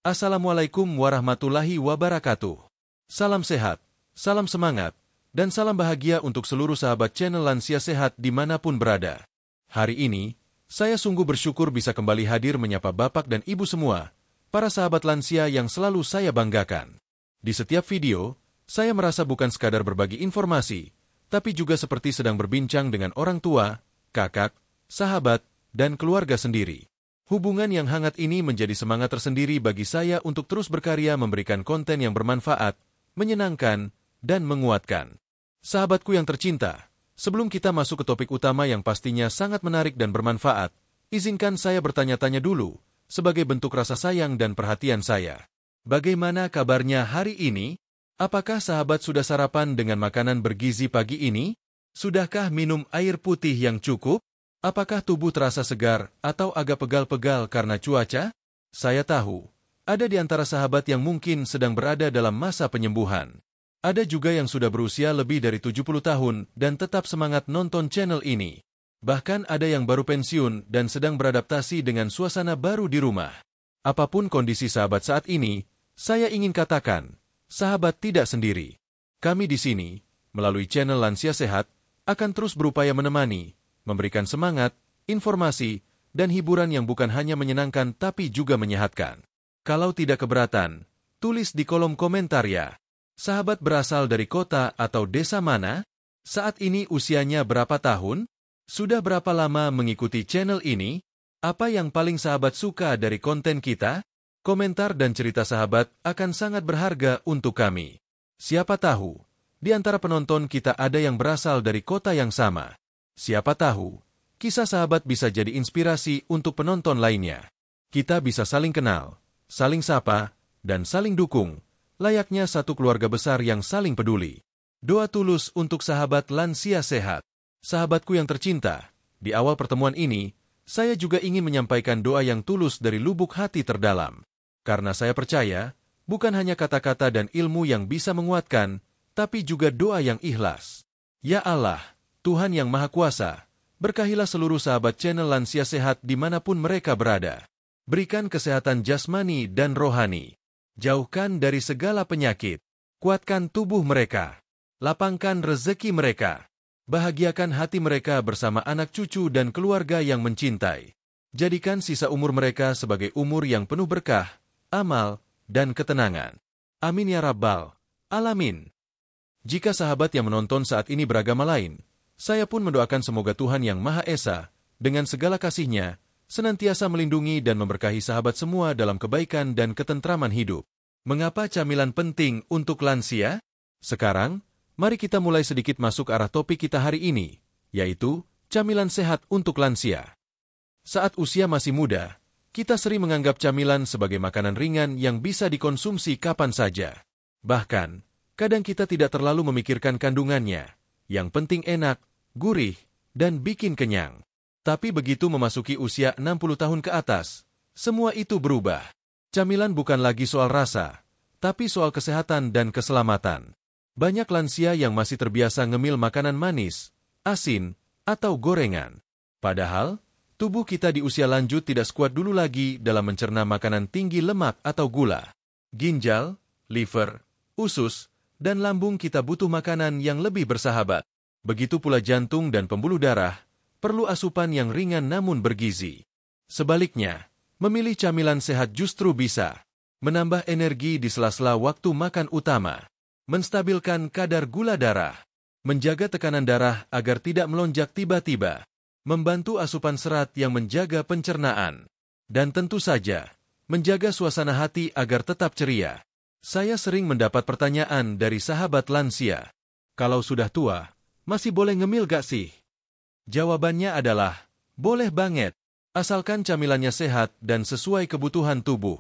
Assalamualaikum warahmatullahi wabarakatuh. Salam sehat, salam semangat, dan salam bahagia untuk seluruh sahabat channel Lansia Sehat dimanapun berada. Hari ini, saya sungguh bersyukur bisa kembali hadir menyapa Bapak dan Ibu semua, para sahabat lansia yang selalu saya banggakan. Di setiap video, saya merasa bukan sekadar berbagi informasi, tapi juga seperti sedang berbincang dengan orang tua, kakak, sahabat, dan keluarga sendiri. Hubungan yang hangat ini menjadi semangat tersendiri bagi saya untuk terus berkarya memberikan konten yang bermanfaat, menyenangkan, dan menguatkan. Sahabatku yang tercinta, sebelum kita masuk ke topik utama yang pastinya sangat menarik dan bermanfaat, izinkan saya bertanya-tanya dulu, sebagai bentuk rasa sayang dan perhatian saya. Bagaimana kabarnya hari ini? Apakah sahabat sudah sarapan dengan makanan bergizi pagi ini? Sudahkah minum air putih yang cukup? Apakah tubuh terasa segar atau agak pegal-pegal karena cuaca? Saya tahu, ada di antara sahabat yang mungkin sedang berada dalam masa penyembuhan. Ada juga yang sudah berusia lebih dari 70 tahun dan tetap semangat nonton channel ini. Bahkan ada yang baru pensiun dan sedang beradaptasi dengan suasana baru di rumah. Apapun kondisi sahabat saat ini, saya ingin katakan, sahabat tidak sendiri. Kami di sini, melalui channel Lansia Sehat, akan terus berupaya menemani, memberikan semangat, informasi, dan hiburan yang bukan hanya menyenangkan tapi juga menyehatkan. Kalau tidak keberatan, tulis di kolom komentar ya. Sahabat berasal dari kota atau desa mana? Saat ini usianya berapa tahun? Sudah berapa lama mengikuti channel ini? Apa yang paling sahabat suka dari konten kita? Komentar dan cerita sahabat akan sangat berharga untuk kami. Siapa tahu, di antara penonton kita ada yang berasal dari kota yang sama. Siapa tahu, kisah sahabat bisa jadi inspirasi untuk penonton lainnya. Kita bisa saling kenal, saling sapa, dan saling dukung, layaknya satu keluarga besar yang saling peduli. Doa tulus untuk sahabat Lansia Sehat. Sahabatku yang tercinta, di awal pertemuan ini, saya juga ingin menyampaikan doa yang tulus dari lubuk hati terdalam. Karena saya percaya, bukan hanya kata-kata dan ilmu yang bisa menguatkan, tapi juga doa yang ikhlas. Ya Allah, Tuhan yang Maha Kuasa, berkahilah seluruh sahabat channel Lansia Sehat dimanapun mereka berada. Berikan kesehatan jasmani dan rohani. Jauhkan dari segala penyakit. Kuatkan tubuh mereka. Lapangkan rezeki mereka. Bahagiakan hati mereka bersama anak cucu dan keluarga yang mencintai. Jadikan sisa umur mereka sebagai umur yang penuh berkah, amal, dan ketenangan. Amin ya Rabbal Alamin. Jika sahabat yang menonton saat ini beragama lain, saya pun mendoakan semoga Tuhan Yang Maha Esa, dengan segala kasih-Nya, senantiasa melindungi dan memberkahi sahabat semua dalam kebaikan dan ketentraman hidup. Mengapa camilan penting untuk lansia? Sekarang, mari kita mulai sedikit masuk ke arah topik kita hari ini, yaitu camilan sehat untuk lansia. Saat usia masih muda, kita sering menganggap camilan sebagai makanan ringan yang bisa dikonsumsi kapan saja. Bahkan, kadang kita tidak terlalu memikirkan kandungannya. Yang penting enak, gurih, dan bikin kenyang. Tapi begitu memasuki usia 60 tahun ke atas, semua itu berubah. Camilan bukan lagi soal rasa, tapi soal kesehatan dan keselamatan. Banyak lansia yang masih terbiasa ngemil makanan manis, asin, atau gorengan. Padahal, tubuh kita di usia lanjut tidak sekuat dulu lagi dalam mencerna makanan tinggi lemak atau gula. Ginjal, liver, usus, dan lambung kita butuh makanan yang lebih bersahabat. Begitu pula jantung dan pembuluh darah, perlu asupan yang ringan namun bergizi. Sebaliknya, memilih camilan sehat justru bisa menambah energi di sela-sela waktu makan utama, menstabilkan kadar gula darah, menjaga tekanan darah agar tidak melonjak tiba-tiba, membantu asupan serat yang menjaga pencernaan, dan tentu saja, menjaga suasana hati agar tetap ceria. Saya sering mendapat pertanyaan dari sahabat lansia. Kalau sudah tua, masih boleh ngemil gak sih? Jawabannya adalah, boleh banget, asalkan camilannya sehat dan sesuai kebutuhan tubuh.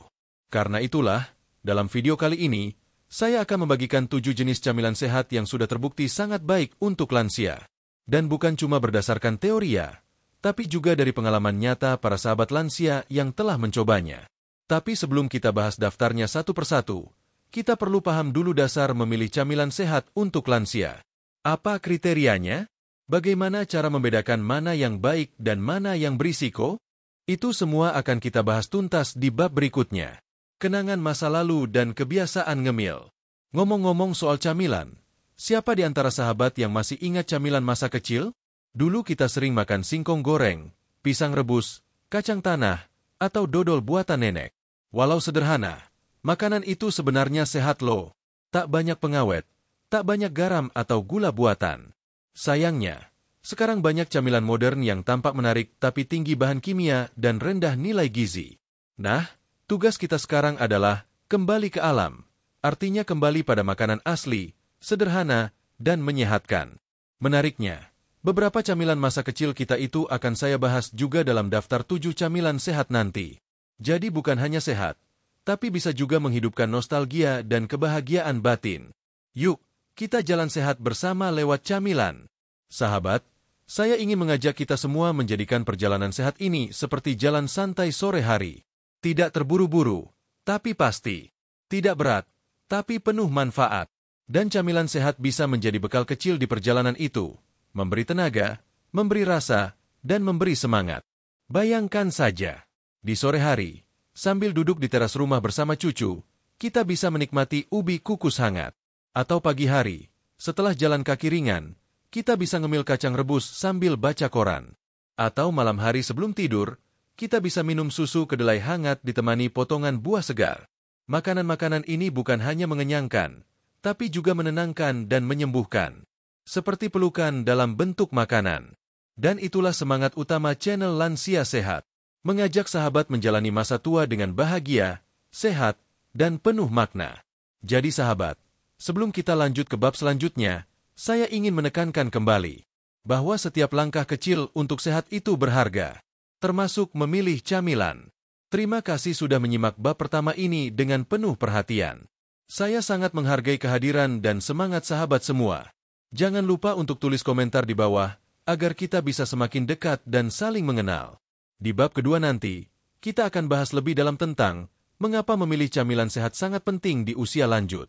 Karena itulah, dalam video kali ini, saya akan membagikan 7 jenis camilan sehat yang sudah terbukti sangat baik untuk lansia. Dan bukan cuma berdasarkan teori ya, tapi juga dari pengalaman nyata para sahabat lansia yang telah mencobanya. Tapi sebelum kita bahas daftarnya satu persatu, kita perlu paham dulu dasar memilih camilan sehat untuk lansia. Apa kriterianya? Bagaimana cara membedakan mana yang baik dan mana yang berisiko? Itu semua akan kita bahas tuntas di bab berikutnya. kenangan masa lalu dan kebiasaan ngemil. Ngomong-ngomong soal camilan, siapa di antara sahabat yang masih ingat camilan masa kecil? Dulu kita sering makan singkong goreng, pisang rebus, kacang tanah, atau dodol buatan nenek. Walau sederhana, makanan itu sebenarnya sehat loh. Tak banyak pengawet, tak banyak garam atau gula buatan. Sayangnya, sekarang banyak camilan modern yang tampak menarik tapi tinggi bahan kimia dan rendah nilai gizi. Nah, tugas kita sekarang adalah kembali ke alam. Artinya kembali pada makanan asli, sederhana, dan menyehatkan. Menariknya, beberapa camilan masa kecil kita itu akan saya bahas juga dalam daftar 7 camilan sehat nanti. Jadi bukan hanya sehat, tapi bisa juga menghidupkan nostalgia dan kebahagiaan batin. Yuk, kita jalan sehat bersama lewat camilan. Sahabat, saya ingin mengajak kita semua menjadikan perjalanan sehat ini seperti jalan santai sore hari. Tidak terburu-buru, tapi pasti. Tidak berat, tapi penuh manfaat. Dan camilan sehat bisa menjadi bekal kecil di perjalanan itu. Memberi tenaga, memberi rasa, dan memberi semangat. Bayangkan saja, di sore hari, sambil duduk di teras rumah bersama cucu, kita bisa menikmati ubi kukus hangat. Atau pagi hari, setelah jalan kaki ringan, kita bisa ngemil kacang rebus sambil baca koran. Atau malam hari sebelum tidur, kita bisa minum susu kedelai hangat ditemani potongan buah segar. Makanan-makanan ini bukan hanya mengenyangkan, tapi juga menenangkan dan menyembuhkan. Seperti pelukan dalam bentuk makanan. Dan itulah semangat utama channel Lansia Sehat. Mengajak sahabat menjalani masa tua dengan bahagia, sehat, dan penuh makna. Jadi sahabat, sebelum kita lanjut ke bab selanjutnya, saya ingin menekankan kembali bahwa setiap langkah kecil untuk sehat itu berharga, termasuk memilih camilan. Terima kasih sudah menyimak bab pertama ini dengan penuh perhatian. Saya sangat menghargai kehadiran dan semangat sahabat semua. Jangan lupa untuk tulis komentar di bawah, agar kita bisa semakin dekat dan saling mengenal. Di bab kedua nanti, kita akan bahas lebih dalam tentang mengapa memilih camilan sehat sangat penting di usia lanjut.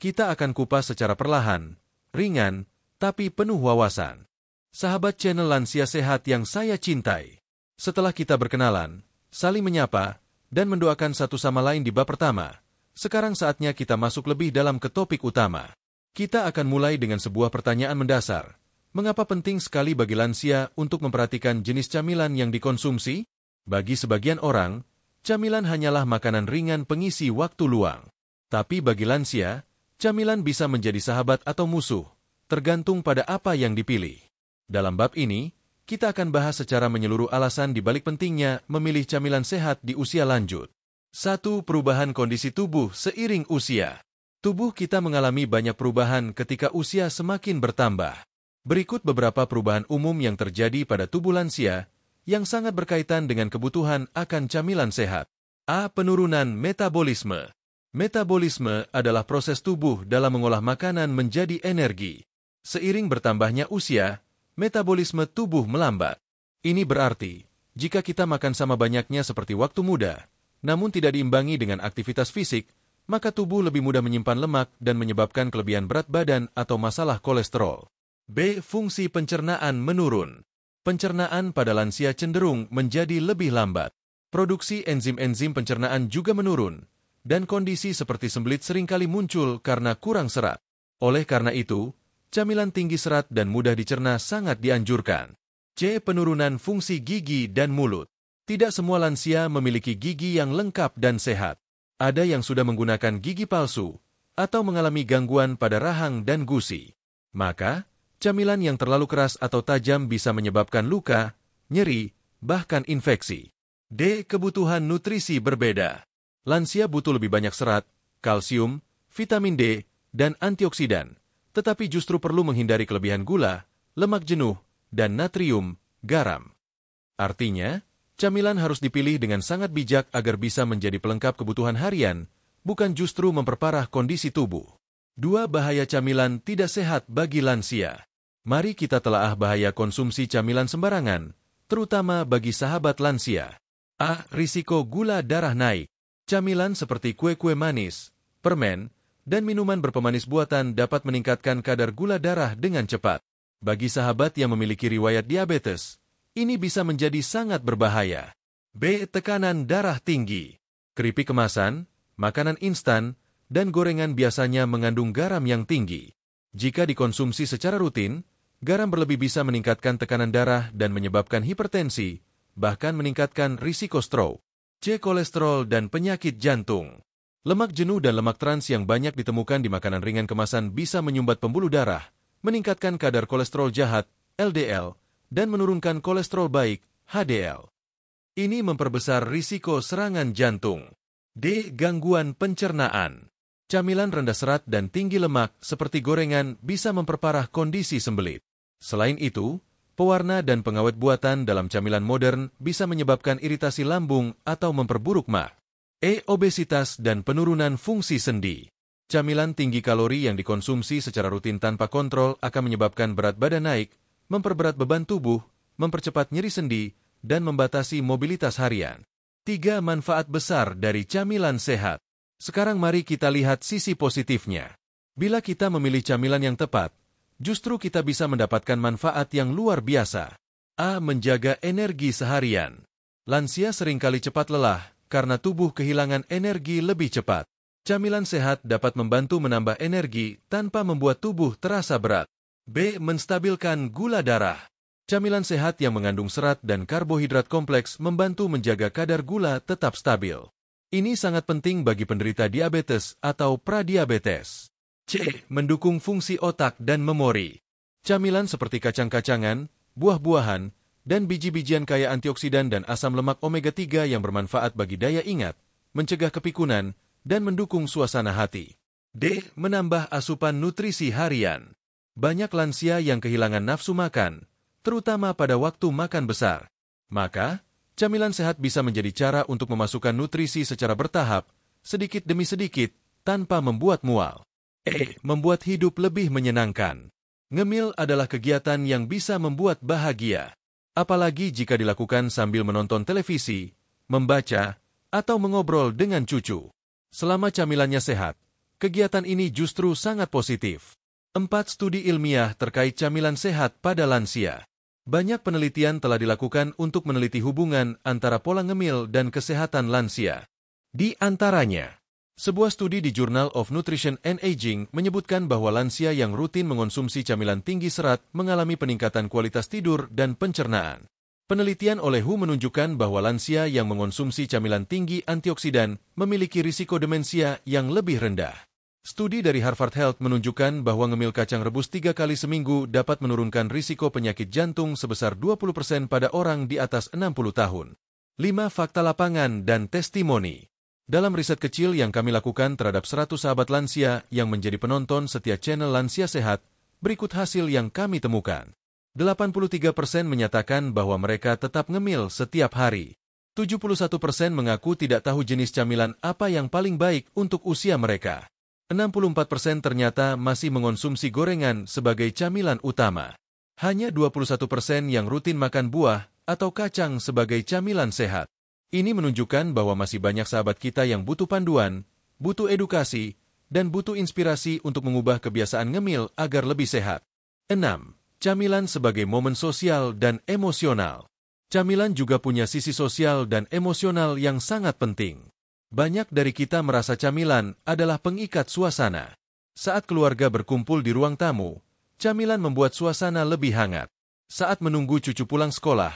Kita akan kupas secara perlahan, ringan, tapi penuh wawasan. Sahabat channel Lansia Sehat yang saya cintai. Setelah kita berkenalan, saling menyapa, dan mendoakan satu sama lain di bab pertama, sekarang saatnya kita masuk lebih dalam ke topik utama. Kita akan mulai dengan sebuah pertanyaan mendasar. Mengapa penting sekali bagi lansia untuk memperhatikan jenis camilan yang dikonsumsi? Bagi sebagian orang, camilan hanyalah makanan ringan pengisi waktu luang. Tapi bagi lansia, camilan bisa menjadi sahabat atau musuh, tergantung pada apa yang dipilih. Dalam bab ini, kita akan bahas secara menyeluruh alasan di balik pentingnya memilih camilan sehat di usia lanjut. 1. Perubahan kondisi tubuh seiring usia. Tubuh kita mengalami banyak perubahan ketika usia semakin bertambah. Berikut beberapa perubahan umum yang terjadi pada tubuh lansia, yang sangat berkaitan dengan kebutuhan akan camilan sehat. A. Penurunan metabolisme. Metabolisme adalah proses tubuh dalam mengolah makanan menjadi energi. Seiring bertambahnya usia, metabolisme tubuh melambat. Ini berarti, jika kita makan sama banyaknya seperti waktu muda, namun tidak diimbangi dengan aktivitas fisik, maka tubuh lebih mudah menyimpan lemak dan menyebabkan kelebihan berat badan atau masalah kolesterol. B. Fungsi pencernaan menurun. Pencernaan pada lansia cenderung menjadi lebih lambat. Produksi enzim-enzim pencernaan juga menurun, dan kondisi seperti sembelit seringkali muncul karena kurang serat. Oleh karena itu, camilan tinggi serat dan mudah dicerna sangat dianjurkan. C. Penurunan fungsi gigi dan mulut. Tidak semua lansia memiliki gigi yang lengkap dan sehat. Ada yang sudah menggunakan gigi palsu, atau mengalami gangguan pada rahang dan gusi. Maka, camilan yang terlalu keras atau tajam bisa menyebabkan luka, nyeri, bahkan infeksi. D. Kebutuhan nutrisi berbeda. Lansia butuh lebih banyak serat, kalsium, vitamin D, dan antioksidan, tetapi justru perlu menghindari kelebihan gula, lemak jenuh, dan natrium, garam. Artinya, camilan harus dipilih dengan sangat bijak agar bisa menjadi pelengkap kebutuhan harian, bukan justru memperparah kondisi tubuh. 2. Bahaya camilan tidak sehat bagi lansia. Mari kita telaah bahaya konsumsi camilan sembarangan, terutama bagi sahabat lansia. A. Risiko gula darah naik. Camilan seperti kue-kue manis, permen, dan minuman berpemanis buatan dapat meningkatkan kadar gula darah dengan cepat. Bagi sahabat yang memiliki riwayat diabetes, ini bisa menjadi sangat berbahaya. B. Tekanan darah tinggi. Keripik kemasan, makanan instan, dan gorengan biasanya mengandung garam yang tinggi. Jika dikonsumsi secara rutin, garam berlebih bisa meningkatkan tekanan darah dan menyebabkan hipertensi, bahkan meningkatkan risiko stroke, kolesterol, dan penyakit jantung. Lemak jenuh dan lemak trans yang banyak ditemukan di makanan ringan kemasan bisa menyumbat pembuluh darah, meningkatkan kadar kolesterol jahat, LDL, dan menurunkan kolesterol baik, HDL. Ini memperbesar risiko serangan jantung. D. Gangguan pencernaan. Camilan rendah serat dan tinggi lemak seperti gorengan bisa memperparah kondisi sembelit. Selain itu, pewarna dan pengawet buatan dalam camilan modern bisa menyebabkan iritasi lambung atau memperburuk MA. Obesitas dan penurunan fungsi sendi. Camilan tinggi kalori yang dikonsumsi secara rutin tanpa kontrol akan menyebabkan berat badan naik, memperberat beban tubuh, mempercepat nyeri sendi, dan membatasi mobilitas harian. 3 manfaat besar dari camilan sehat. Sekarang mari kita lihat sisi positifnya. Bila kita memilih camilan yang tepat, justru kita bisa mendapatkan manfaat yang luar biasa. A. Menjaga energi seharian. Lansia seringkali cepat lelah, karena tubuh kehilangan energi lebih cepat. Camilan sehat dapat membantu menambah energi tanpa membuat tubuh terasa berat. B. Menstabilkan gula darah. Camilan sehat yang mengandung serat dan karbohidrat kompleks membantu menjaga kadar gula tetap stabil. Ini sangat penting bagi penderita diabetes atau pradiabetes. C. Mendukung fungsi otak dan memori. Camilan seperti kacang-kacangan, buah-buahan, dan biji-bijian kaya antioksidan dan asam lemak omega 3 yang bermanfaat bagi daya ingat, mencegah kepikunan, dan mendukung suasana hati. D. Menambah asupan nutrisi harian. Banyak lansia yang kehilangan nafsu makan, terutama pada waktu makan besar. Maka, camilan sehat bisa menjadi cara untuk memasukkan nutrisi secara bertahap, sedikit demi sedikit, tanpa membuat mual. Membuat hidup lebih menyenangkan. Ngemil adalah kegiatan yang bisa membuat bahagia. Apalagi jika dilakukan sambil menonton televisi, membaca, atau mengobrol dengan cucu. Selama camilannya sehat, kegiatan ini justru sangat positif. 4 studi ilmiah terkait camilan sehat pada lansia. Banyak penelitian telah dilakukan untuk meneliti hubungan antara pola ngemil dan kesehatan lansia. Di antaranya, sebuah studi di Journal of Nutrition and Aging menyebutkan bahwa lansia yang rutin mengonsumsi camilan tinggi serat mengalami peningkatan kualitas tidur dan pencernaan. Penelitian oleh WHO menunjukkan bahwa lansia yang mengonsumsi camilan tinggi antioksidan memiliki risiko demensia yang lebih rendah. Studi dari Harvard Health menunjukkan bahwa ngemil kacang rebus 3 kali seminggu dapat menurunkan risiko penyakit jantung sebesar 20% pada orang di atas 60 tahun. 5 fakta lapangan dan testimoni. Dalam riset kecil yang kami lakukan terhadap 100 sahabat lansia yang menjadi penonton setiap channel Lansia Sehat, berikut hasil yang kami temukan. 83% menyatakan bahwa mereka tetap ngemil setiap hari. 71% mengaku tidak tahu jenis camilan apa yang paling baik untuk usia mereka. 64% ternyata masih mengonsumsi gorengan sebagai camilan utama. Hanya 21% yang rutin makan buah atau kacang sebagai camilan sehat. Ini menunjukkan bahwa masih banyak sahabat kita yang butuh panduan, butuh edukasi, dan butuh inspirasi untuk mengubah kebiasaan ngemil agar lebih sehat. 6. Camilan sebagai momen sosial dan emosional. Camilan juga punya sisi sosial dan emosional yang sangat penting. Banyak dari kita merasa camilan adalah pengikat suasana. Saat keluarga berkumpul di ruang tamu, camilan membuat suasana lebih hangat. Saat menunggu cucu pulang sekolah,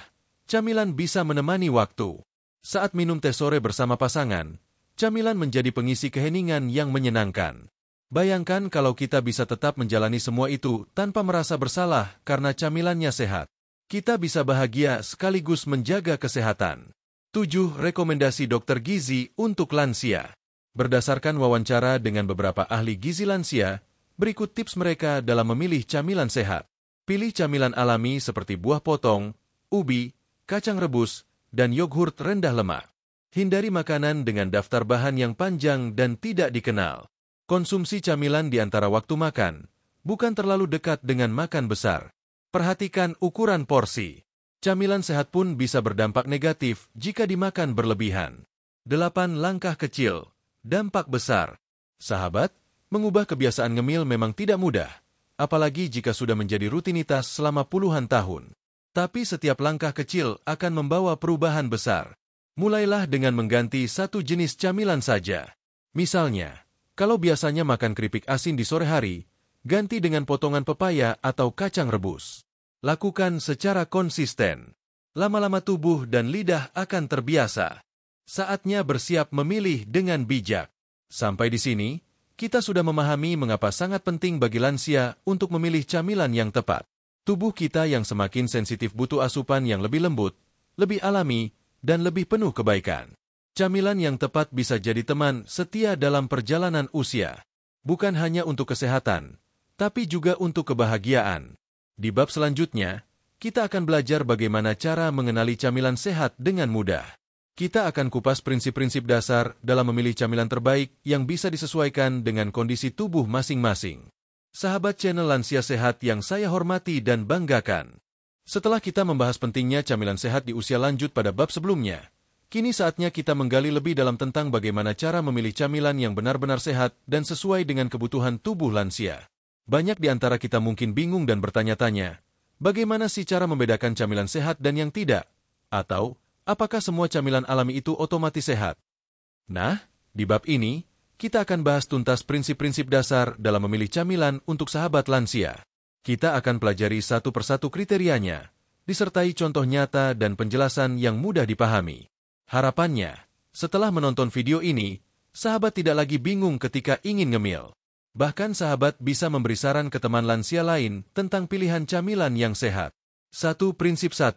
camilan bisa menemani waktu. Saat minum teh sore bersama pasangan, camilan menjadi pengisi keheningan yang menyenangkan. Bayangkan kalau kita bisa tetap menjalani semua itu tanpa merasa bersalah karena camilannya sehat. Kita bisa bahagia sekaligus menjaga kesehatan. 7. Rekomendasi dokter gizi untuk lansia. Berdasarkan wawancara dengan beberapa ahli gizi lansia, berikut tips mereka dalam memilih camilan sehat. Pilih camilan alami seperti buah potong, ubi, kacang rebus, dan yogurt rendah lemak. Hindari makanan dengan daftar bahan yang panjang dan tidak dikenal. Konsumsi camilan di antara waktu makan, bukan terlalu dekat dengan makan besar. Perhatikan ukuran porsi. Camilan sehat pun bisa berdampak negatif jika dimakan berlebihan. 8 langkah kecil, dampak besar. Sahabat, mengubah kebiasaan ngemil memang tidak mudah, apalagi jika sudah menjadi rutinitas selama puluhan tahun. Tapi setiap langkah kecil akan membawa perubahan besar. Mulailah dengan mengganti satu jenis camilan saja. Misalnya, kalau biasanya makan keripik asin di sore hari, ganti dengan potongan pepaya atau kacang rebus. Lakukan secara konsisten. Lama-lama tubuh dan lidah akan terbiasa. Saatnya bersiap memilih dengan bijak. Sampai di sini, kita sudah memahami mengapa sangat penting bagi lansia untuk memilih camilan yang tepat. Tubuh kita yang semakin sensitif butuh asupan yang lebih lembut, lebih alami, dan lebih penuh kebaikan. Camilan yang tepat bisa jadi teman setia dalam perjalanan usia. Bukan hanya untuk kesehatan, tapi juga untuk kebahagiaan. Di bab selanjutnya, kita akan belajar bagaimana cara mengenali camilan sehat dengan mudah. Kita akan kupas prinsip-prinsip dasar dalam memilih camilan terbaik yang bisa disesuaikan dengan kondisi tubuh masing-masing. Sahabat channel Lansia Sehat yang saya hormati dan banggakan. Setelah kita membahas pentingnya camilan sehat di usia lanjut pada bab sebelumnya, kini saatnya kita menggali lebih dalam tentang bagaimana cara memilih camilan yang benar-benar sehat dan sesuai dengan kebutuhan tubuh lansia. Banyak di antara kita mungkin bingung dan bertanya-tanya, bagaimana sih cara membedakan camilan sehat dan yang tidak? Atau, apakah semua camilan alami itu otomatis sehat? Nah, di bab ini, kita akan bahas tuntas prinsip-prinsip dasar dalam memilih camilan untuk sahabat lansia. Kita akan pelajari satu persatu kriterianya, disertai contoh nyata dan penjelasan yang mudah dipahami. Harapannya, setelah menonton video ini, sahabat tidak lagi bingung ketika ingin ngemil. Bahkan sahabat bisa memberi saran ke teman lansia lain tentang pilihan camilan yang sehat. Prinsip 1.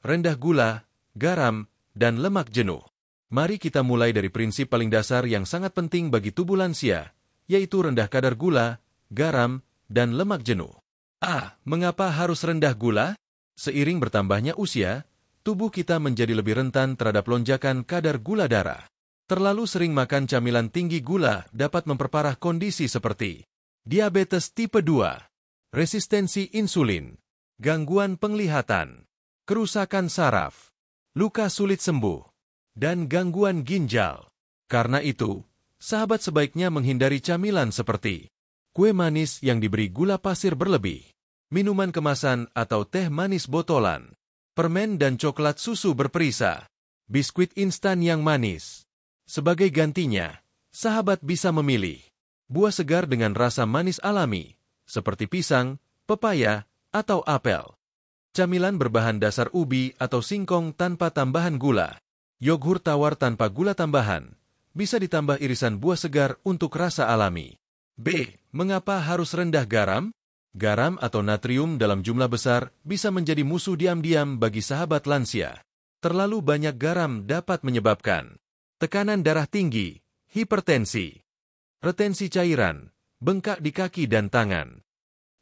Rendah gula, garam, dan lemak jenuh. Mari kita mulai dari prinsip paling dasar yang sangat penting bagi tubuh lansia, yaitu rendah kadar gula, garam, dan lemak jenuh. Mengapa harus rendah gula? Seiring bertambahnya usia, tubuh kita menjadi lebih rentan terhadap lonjakan kadar gula darah. Terlalu sering makan camilan tinggi gula dapat memperparah kondisi seperti diabetes tipe 2, resistensi insulin, gangguan penglihatan, kerusakan saraf, luka sulit sembuh, dan gangguan ginjal. Karena itu, sahabat sebaiknya menghindari camilan seperti kue manis yang diberi gula pasir berlebih, minuman kemasan atau teh manis botolan, permen dan coklat susu berperisa, biskuit instan yang manis. Sebagai gantinya, sahabat bisa memilih buah segar dengan rasa manis alami, seperti pisang, pepaya, atau apel. Camilan berbahan dasar ubi atau singkong tanpa tambahan gula. Yogurt tawar tanpa gula tambahan. Bisa ditambah irisan buah segar untuk rasa alami. Mengapa harus rendah garam? Garam atau natrium dalam jumlah besar bisa menjadi musuh diam-diam bagi sahabat lansia. Terlalu banyak garam dapat menyebabkan tekanan darah tinggi, hipertensi, retensi cairan, bengkak di kaki dan tangan,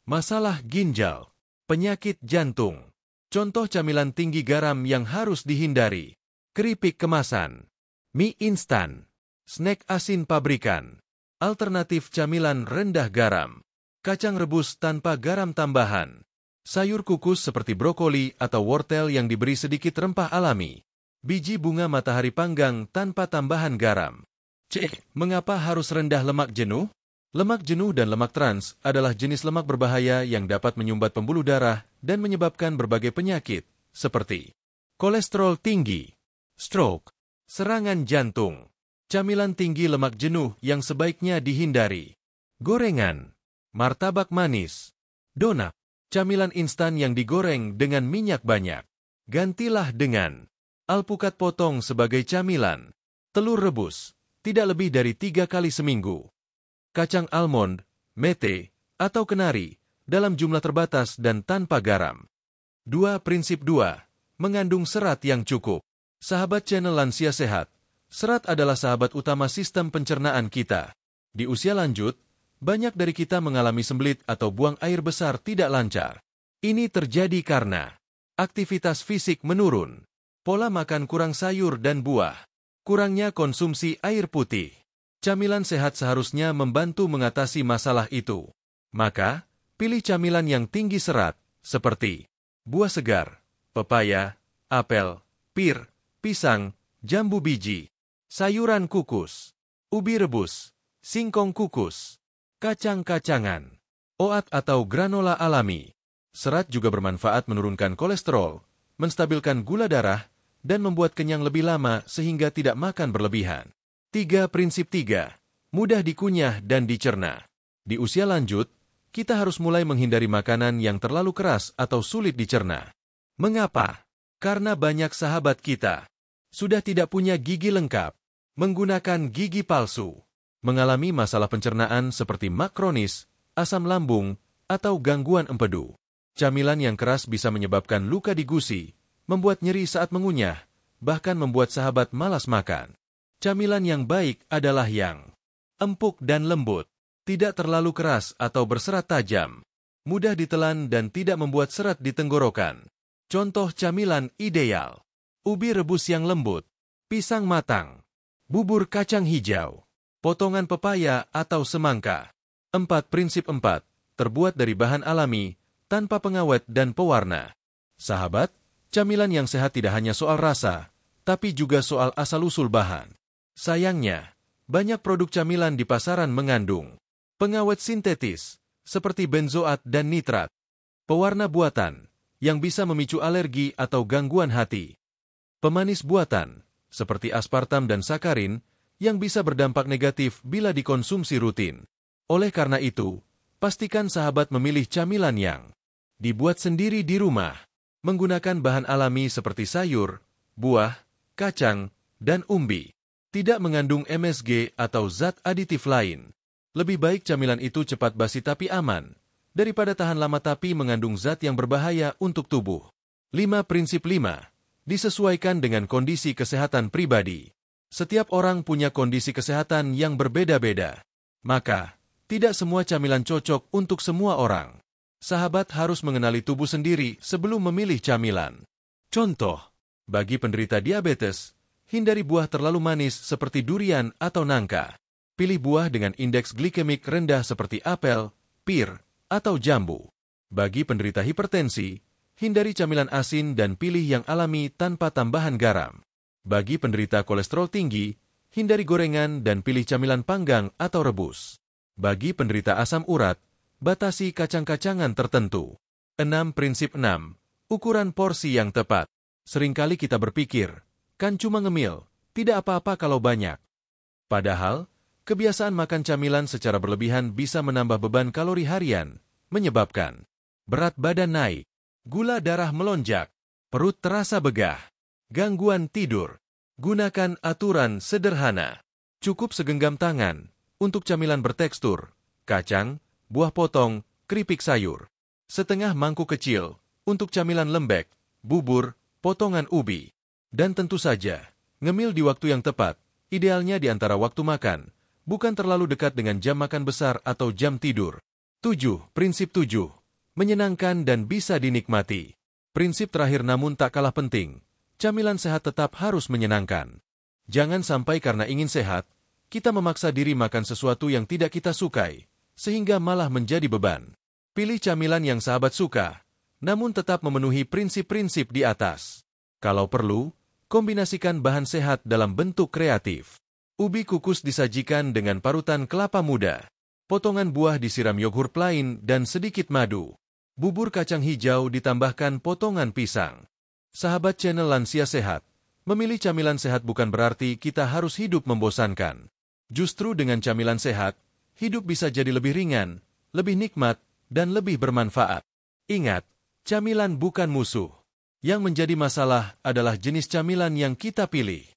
masalah ginjal, penyakit jantung. Contoh camilan tinggi garam yang harus dihindari: keripik kemasan, mie instan, snack asin pabrikan. Alternatif camilan rendah garam: kacang rebus tanpa garam tambahan, sayur kukus seperti brokoli atau wortel yang diberi sedikit rempah alami, biji bunga matahari panggang tanpa tambahan garam. Mengapa harus rendah lemak jenuh? Lemak jenuh dan lemak trans adalah jenis lemak berbahaya yang dapat menyumbat pembuluh darah dan menyebabkan berbagai penyakit, seperti kolesterol tinggi, stroke, serangan jantung. Camilan tinggi lemak jenuh yang sebaiknya dihindari: gorengan, martabak manis, donat, camilan instan yang digoreng dengan minyak banyak. Gantilah dengan alpukat potong sebagai camilan, telur rebus, tidak lebih dari 3 kali seminggu, kacang almond, mete, atau kenari, dalam jumlah terbatas dan tanpa garam. Prinsip 2. Mengandung serat yang cukup. Sahabat channel Lansia Sehat, serat adalah sahabat utama sistem pencernaan kita. Di usia lanjut, banyak dari kita mengalami sembelit atau buang air besar tidak lancar. Ini terjadi karena aktivitas fisik menurun, pola makan kurang sayur dan buah, kurangnya konsumsi air putih. Camilan sehat seharusnya membantu mengatasi masalah itu. Maka, pilih camilan yang tinggi serat, seperti buah segar, pepaya, apel, pir, pisang, jambu biji, sayuran kukus, ubi rebus, singkong kukus, kacang-kacangan, oat atau granola alami. Serat juga bermanfaat menurunkan kolesterol, menstabilkan gula darah, dan membuat kenyang lebih lama sehingga tidak makan berlebihan. Prinsip 3. mudah dikunyah dan dicerna. Di usia lanjut, kita harus mulai menghindari makanan yang terlalu keras atau sulit dicerna. Mengapa? Karena banyak sahabat kita sudah tidak punya gigi lengkap, menggunakan gigi palsu, mengalami masalah pencernaan seperti mak kronis, asam lambung, atau gangguan empedu. Camilan yang keras bisa menyebabkan luka di gusi, membuat nyeri saat mengunyah, bahkan membuat sahabat malas makan. Camilan yang baik adalah yang empuk dan lembut, tidak terlalu keras atau berserat tajam, mudah ditelan dan tidak membuat seret di tenggorokan. Contoh camilan ideal: ubi rebus yang lembut, pisang matang, bubur kacang hijau, potongan pepaya atau semangka. 4. Prinsip 4. Terbuat dari bahan alami, tanpa pengawet dan pewarna. Sahabat, camilan yang sehat tidak hanya soal rasa, tapi juga soal asal-usul bahan. Sayangnya, banyak produk camilan di pasaran mengandung pengawet sintetis, seperti benzoat dan nitrat, pewarna buatan, yang bisa memicu alergi atau gangguan hati, pemanis buatan, seperti aspartam dan sakarin, yang bisa berdampak negatif bila dikonsumsi rutin. Oleh karena itu, pastikan sahabat memilih camilan yang dibuat sendiri di rumah, menggunakan bahan alami seperti sayur, buah, kacang, dan umbi. Tidak mengandung MSG atau zat aditif lain. Lebih baik camilan itu cepat basi tapi aman, daripada tahan lama tapi mengandung zat yang berbahaya untuk tubuh. 5. Prinsip 5. Disesuaikan dengan kondisi kesehatan pribadi. Setiap orang punya kondisi kesehatan yang berbeda-beda. Maka, tidak semua camilan cocok untuk semua orang. Sahabat harus mengenali tubuh sendiri sebelum memilih camilan. Contoh, bagi penderita diabetes, hindari buah terlalu manis seperti durian atau nangka. Pilih buah dengan indeks glikemik rendah seperti apel, pir, atau jambu. Bagi penderita hipertensi, hindari camilan asin dan pilih yang alami tanpa tambahan garam. Bagi penderita kolesterol tinggi, hindari gorengan dan pilih camilan panggang atau rebus. Bagi penderita asam urat, batasi kacang-kacangan tertentu. 6. Prinsip 6. Ukuran porsi yang tepat. Seringkali kita berpikir, kan cuma ngemil, tidak apa-apa kalau banyak. Padahal, kebiasaan makan camilan secara berlebihan bisa menambah beban kalori harian, menyebabkan berat badan naik, gula darah melonjak, perut terasa begah, gangguan tidur. Gunakan aturan sederhana. Cukup segenggam tangan untuk camilan bertekstur, kacang, buah potong, keripik sayur. Setengah mangkuk kecil untuk camilan lembek, bubur, potongan ubi. Dan tentu saja, ngemil di waktu yang tepat, idealnya di antara waktu makan, bukan terlalu dekat dengan jam makan besar atau jam tidur. 7. Prinsip 7. Menyenangkan dan bisa dinikmati. Prinsip terakhir namun tak kalah penting, camilan sehat tetap harus menyenangkan. Jangan sampai karena ingin sehat, kita memaksa diri makan sesuatu yang tidak kita sukai, sehingga malah menjadi beban. Pilih camilan yang sahabat suka, namun tetap memenuhi prinsip-prinsip di atas. Kalau perlu, kombinasikan bahan sehat dalam bentuk kreatif. Ubi kukus disajikan dengan parutan kelapa muda. Potongan buah disiram yogurt plain dan sedikit madu. Bubur kacang hijau ditambahkan potongan pisang. Sahabat channel Lansia Sehat, memilih camilan sehat bukan berarti kita harus hidup membosankan. Justru dengan camilan sehat, hidup bisa jadi lebih ringan, lebih nikmat, dan lebih bermanfaat. Ingat, camilan bukan musuh. Yang menjadi masalah adalah jenis camilan yang kita pilih.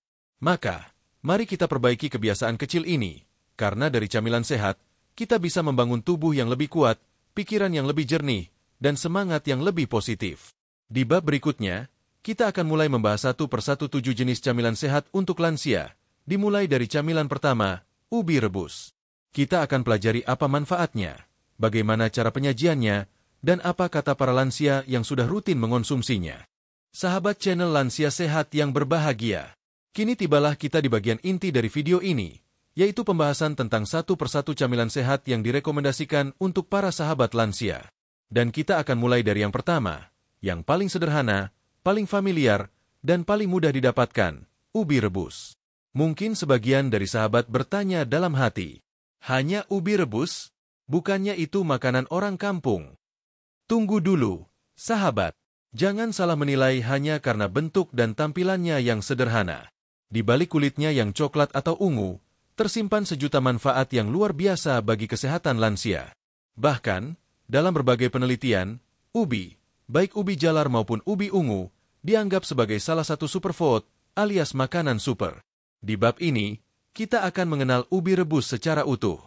Maka, mari kita perbaiki kebiasaan kecil ini, karena dari camilan sehat, kita bisa membangun tubuh yang lebih kuat, pikiran yang lebih jernih, dan semangat yang lebih positif. Di bab berikutnya, kita akan mulai membahas satu persatu 7 jenis camilan sehat untuk lansia, dimulai dari camilan pertama, ubi rebus. Kita akan pelajari apa manfaatnya, bagaimana cara penyajiannya, dan apa kata para lansia yang sudah rutin mengonsumsinya. Sahabat channel Lansia Sehat yang berbahagia, kini tibalah kita di bagian inti dari video ini, yaitu pembahasan tentang satu persatu camilan sehat yang direkomendasikan untuk para sahabat lansia. Dan kita akan mulai dari yang pertama, yang paling sederhana, paling familiar, dan paling mudah didapatkan, ubi rebus. Mungkin sebagian dari sahabat bertanya dalam hati, hanya ubi rebus? Bukannya itu makanan orang kampung? Tunggu dulu, sahabat. Jangan salah menilai hanya karena bentuk dan tampilannya yang sederhana. Di balik kulitnya yang coklat atau ungu, tersimpan sejuta manfaat yang luar biasa bagi kesehatan lansia. Bahkan, dalam berbagai penelitian, ubi, baik ubi jalar maupun ubi ungu, dianggap sebagai salah satu superfood alias makanan super. Di bab ini, kita akan mengenal ubi rebus secara utuh.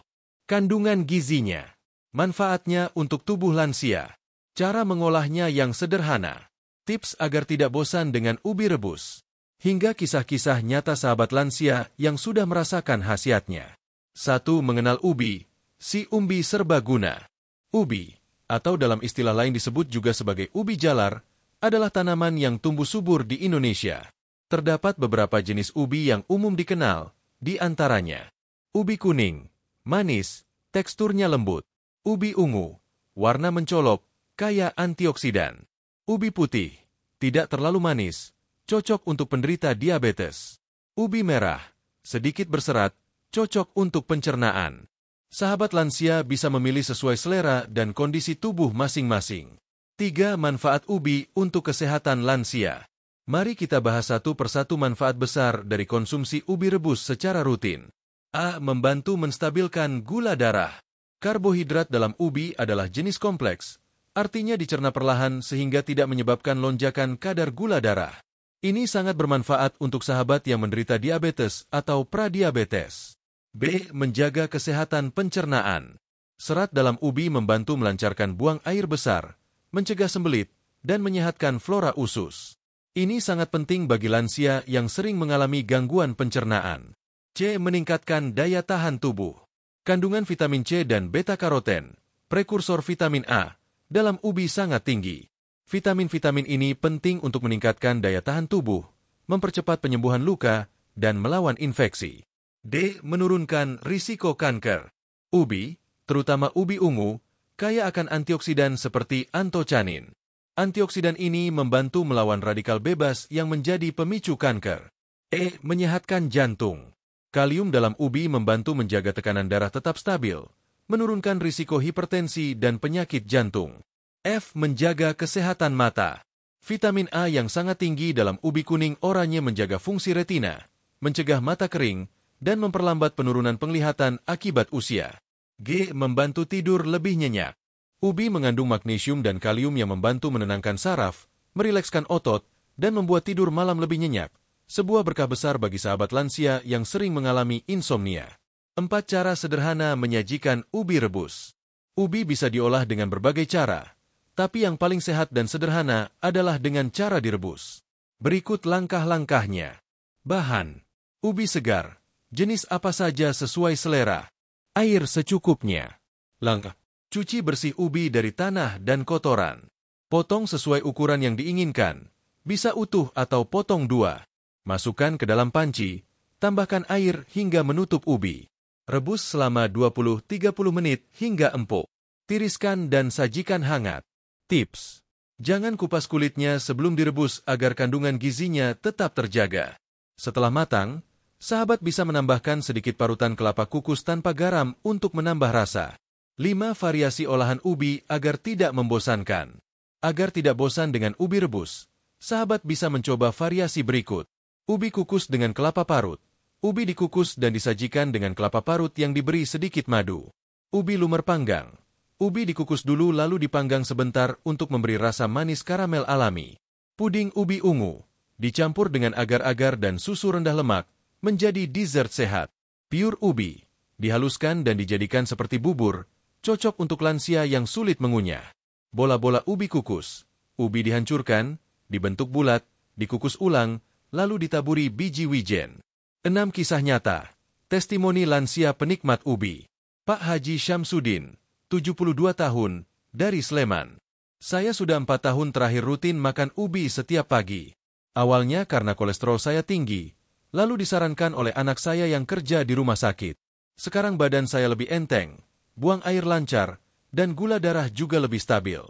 Kandungan gizinya, manfaatnya untuk tubuh lansia, cara mengolahnya yang sederhana, tips agar tidak bosan dengan ubi rebus, hingga kisah-kisah nyata sahabat lansia yang sudah merasakan khasiatnya. 1. Mengenal ubi, si umbi serbaguna. Ubi, atau dalam istilah lain disebut juga sebagai ubi jalar, adalah tanaman yang tumbuh subur di Indonesia. Terdapat beberapa jenis ubi yang umum dikenal, di antaranya ubi kuning, manis, teksturnya lembut; ubi ungu, warna mencolok, kaya antioksidan; ubi putih, tidak terlalu manis, cocok untuk penderita diabetes; ubi merah, sedikit berserat, cocok untuk pencernaan. Sahabat lansia bisa memilih sesuai selera dan kondisi tubuh masing-masing. 3. Manfaat ubi untuk kesehatan lansia. Mari kita bahas satu persatu manfaat besar dari konsumsi ubi rebus secara rutin. A. Membantu menstabilkan gula darah. Karbohidrat dalam ubi adalah jenis kompleks, artinya dicerna perlahan sehingga tidak menyebabkan lonjakan kadar gula darah. Ini sangat bermanfaat untuk sahabat yang menderita diabetes atau pradiabetes. B. Menjaga kesehatan pencernaan. Serat dalam ubi membantu melancarkan buang air besar, mencegah sembelit, dan menyehatkan flora usus. Ini sangat penting bagi lansia yang sering mengalami gangguan pencernaan. C. Meningkatkan daya tahan tubuh. Kandungan vitamin C dan beta-karoten, prekursor vitamin A, dalam ubi sangat tinggi. Vitamin-vitamin ini penting untuk meningkatkan daya tahan tubuh, mempercepat penyembuhan luka, dan melawan infeksi. D. Menurunkan risiko kanker. Ubi, terutama ubi ungu, kaya akan antioksidan seperti antocianin. Antioksidan ini membantu melawan radikal bebas yang menjadi pemicu kanker. E. Menyehatkan jantung. Kalium dalam ubi membantu menjaga tekanan darah tetap stabil, menurunkan risiko hipertensi dan penyakit jantung. F. Menjaga kesehatan mata. Vitamin A yang sangat tinggi dalam ubi kuning oranye menjaga fungsi retina, mencegah mata kering, dan memperlambat penurunan penglihatan akibat usia. G. Membantu tidur lebih nyenyak. Ubi mengandung magnesium dan kalium yang membantu menenangkan saraf, merilekskan otot, dan membuat tidur malam lebih nyenyak. Sebuah berkah besar bagi sahabat lansia yang sering mengalami insomnia. 4 cara sederhana menyajikan ubi rebus. Ubi bisa diolah dengan berbagai cara, tapi yang paling sehat dan sederhana adalah dengan cara direbus. Berikut langkah-langkahnya. Bahan: ubi segar, jenis apa saja sesuai selera. Air secukupnya. Langkah: cuci bersih ubi dari tanah dan kotoran. Potong sesuai ukuran yang diinginkan, bisa utuh atau potong 2. Masukkan ke dalam panci, tambahkan air hingga menutup ubi. Rebus selama 20-30 menit hingga empuk. Tiriskan dan sajikan hangat. Tips: jangan kupas kulitnya sebelum direbus agar kandungan gizinya tetap terjaga. Setelah matang, sahabat bisa menambahkan sedikit parutan kelapa kukus tanpa garam untuk menambah rasa. 5 variasi olahan ubi agar tidak membosankan. Agar tidak bosan dengan ubi rebus, sahabat bisa mencoba variasi berikut. Ubi kukus dengan kelapa parut. Ubi dikukus dan disajikan dengan kelapa parut yang diberi sedikit madu. Ubi lumer panggang. Ubi dikukus dulu lalu dipanggang sebentar untuk memberi rasa manis karamel alami. Puding ubi ungu, dicampur dengan agar-agar dan susu rendah lemak, menjadi dessert sehat. Pure ubi, dihaluskan dan dijadikan seperti bubur, cocok untuk lansia yang sulit mengunyah. Bola-bola ubi kukus. Ubi dihancurkan, dibentuk bulat, dikukus ulang, lalu ditaburi biji wijen. 6 kisah nyata. Testimoni lansia penikmat ubi. Pak Haji Syamsuddin, 72 tahun, dari Sleman. Saya sudah 4 tahun terakhir rutin makan ubi setiap pagi. Awalnya karena kolesterol saya tinggi, lalu disarankan oleh anak saya yang kerja di rumah sakit. Sekarang badan saya lebih enteng, buang air lancar, dan gula darah juga lebih stabil.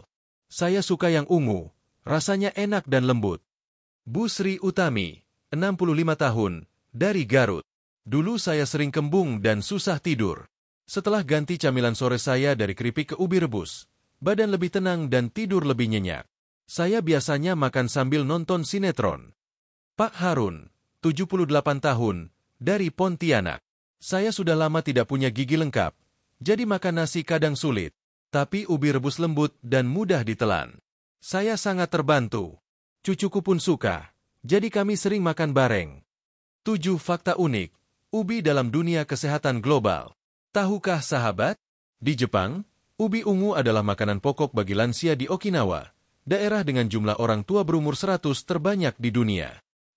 Saya suka yang ungu, rasanya enak dan lembut. Bu Sri Utami, 65 tahun, dari Garut. Dulu saya sering kembung dan susah tidur. Setelah ganti camilan sore saya dari keripik ke ubi rebus, badan lebih tenang dan tidur lebih nyenyak. Saya biasanya makan sambil nonton sinetron. Pak Harun, 78 tahun, dari Pontianak. Saya sudah lama tidak punya gigi lengkap, jadi makan nasi kadang sulit. Tapi ubi rebus lembut dan mudah ditelan. Saya sangat terbantu. Cucuku pun suka, jadi kami sering makan bareng. 7 fakta unik. Ubi dalam dunia kesehatan global. Tahukah sahabat? Di Jepang, ubi ungu adalah makanan pokok bagi lansia di Okinawa, daerah dengan jumlah orang tua berumur 100 terbanyak di dunia.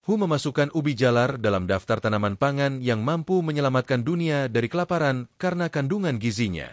WHO memasukkan ubi jalar dalam daftar tanaman pangan yang mampu menyelamatkan dunia dari kelaparan karena kandungan gizinya.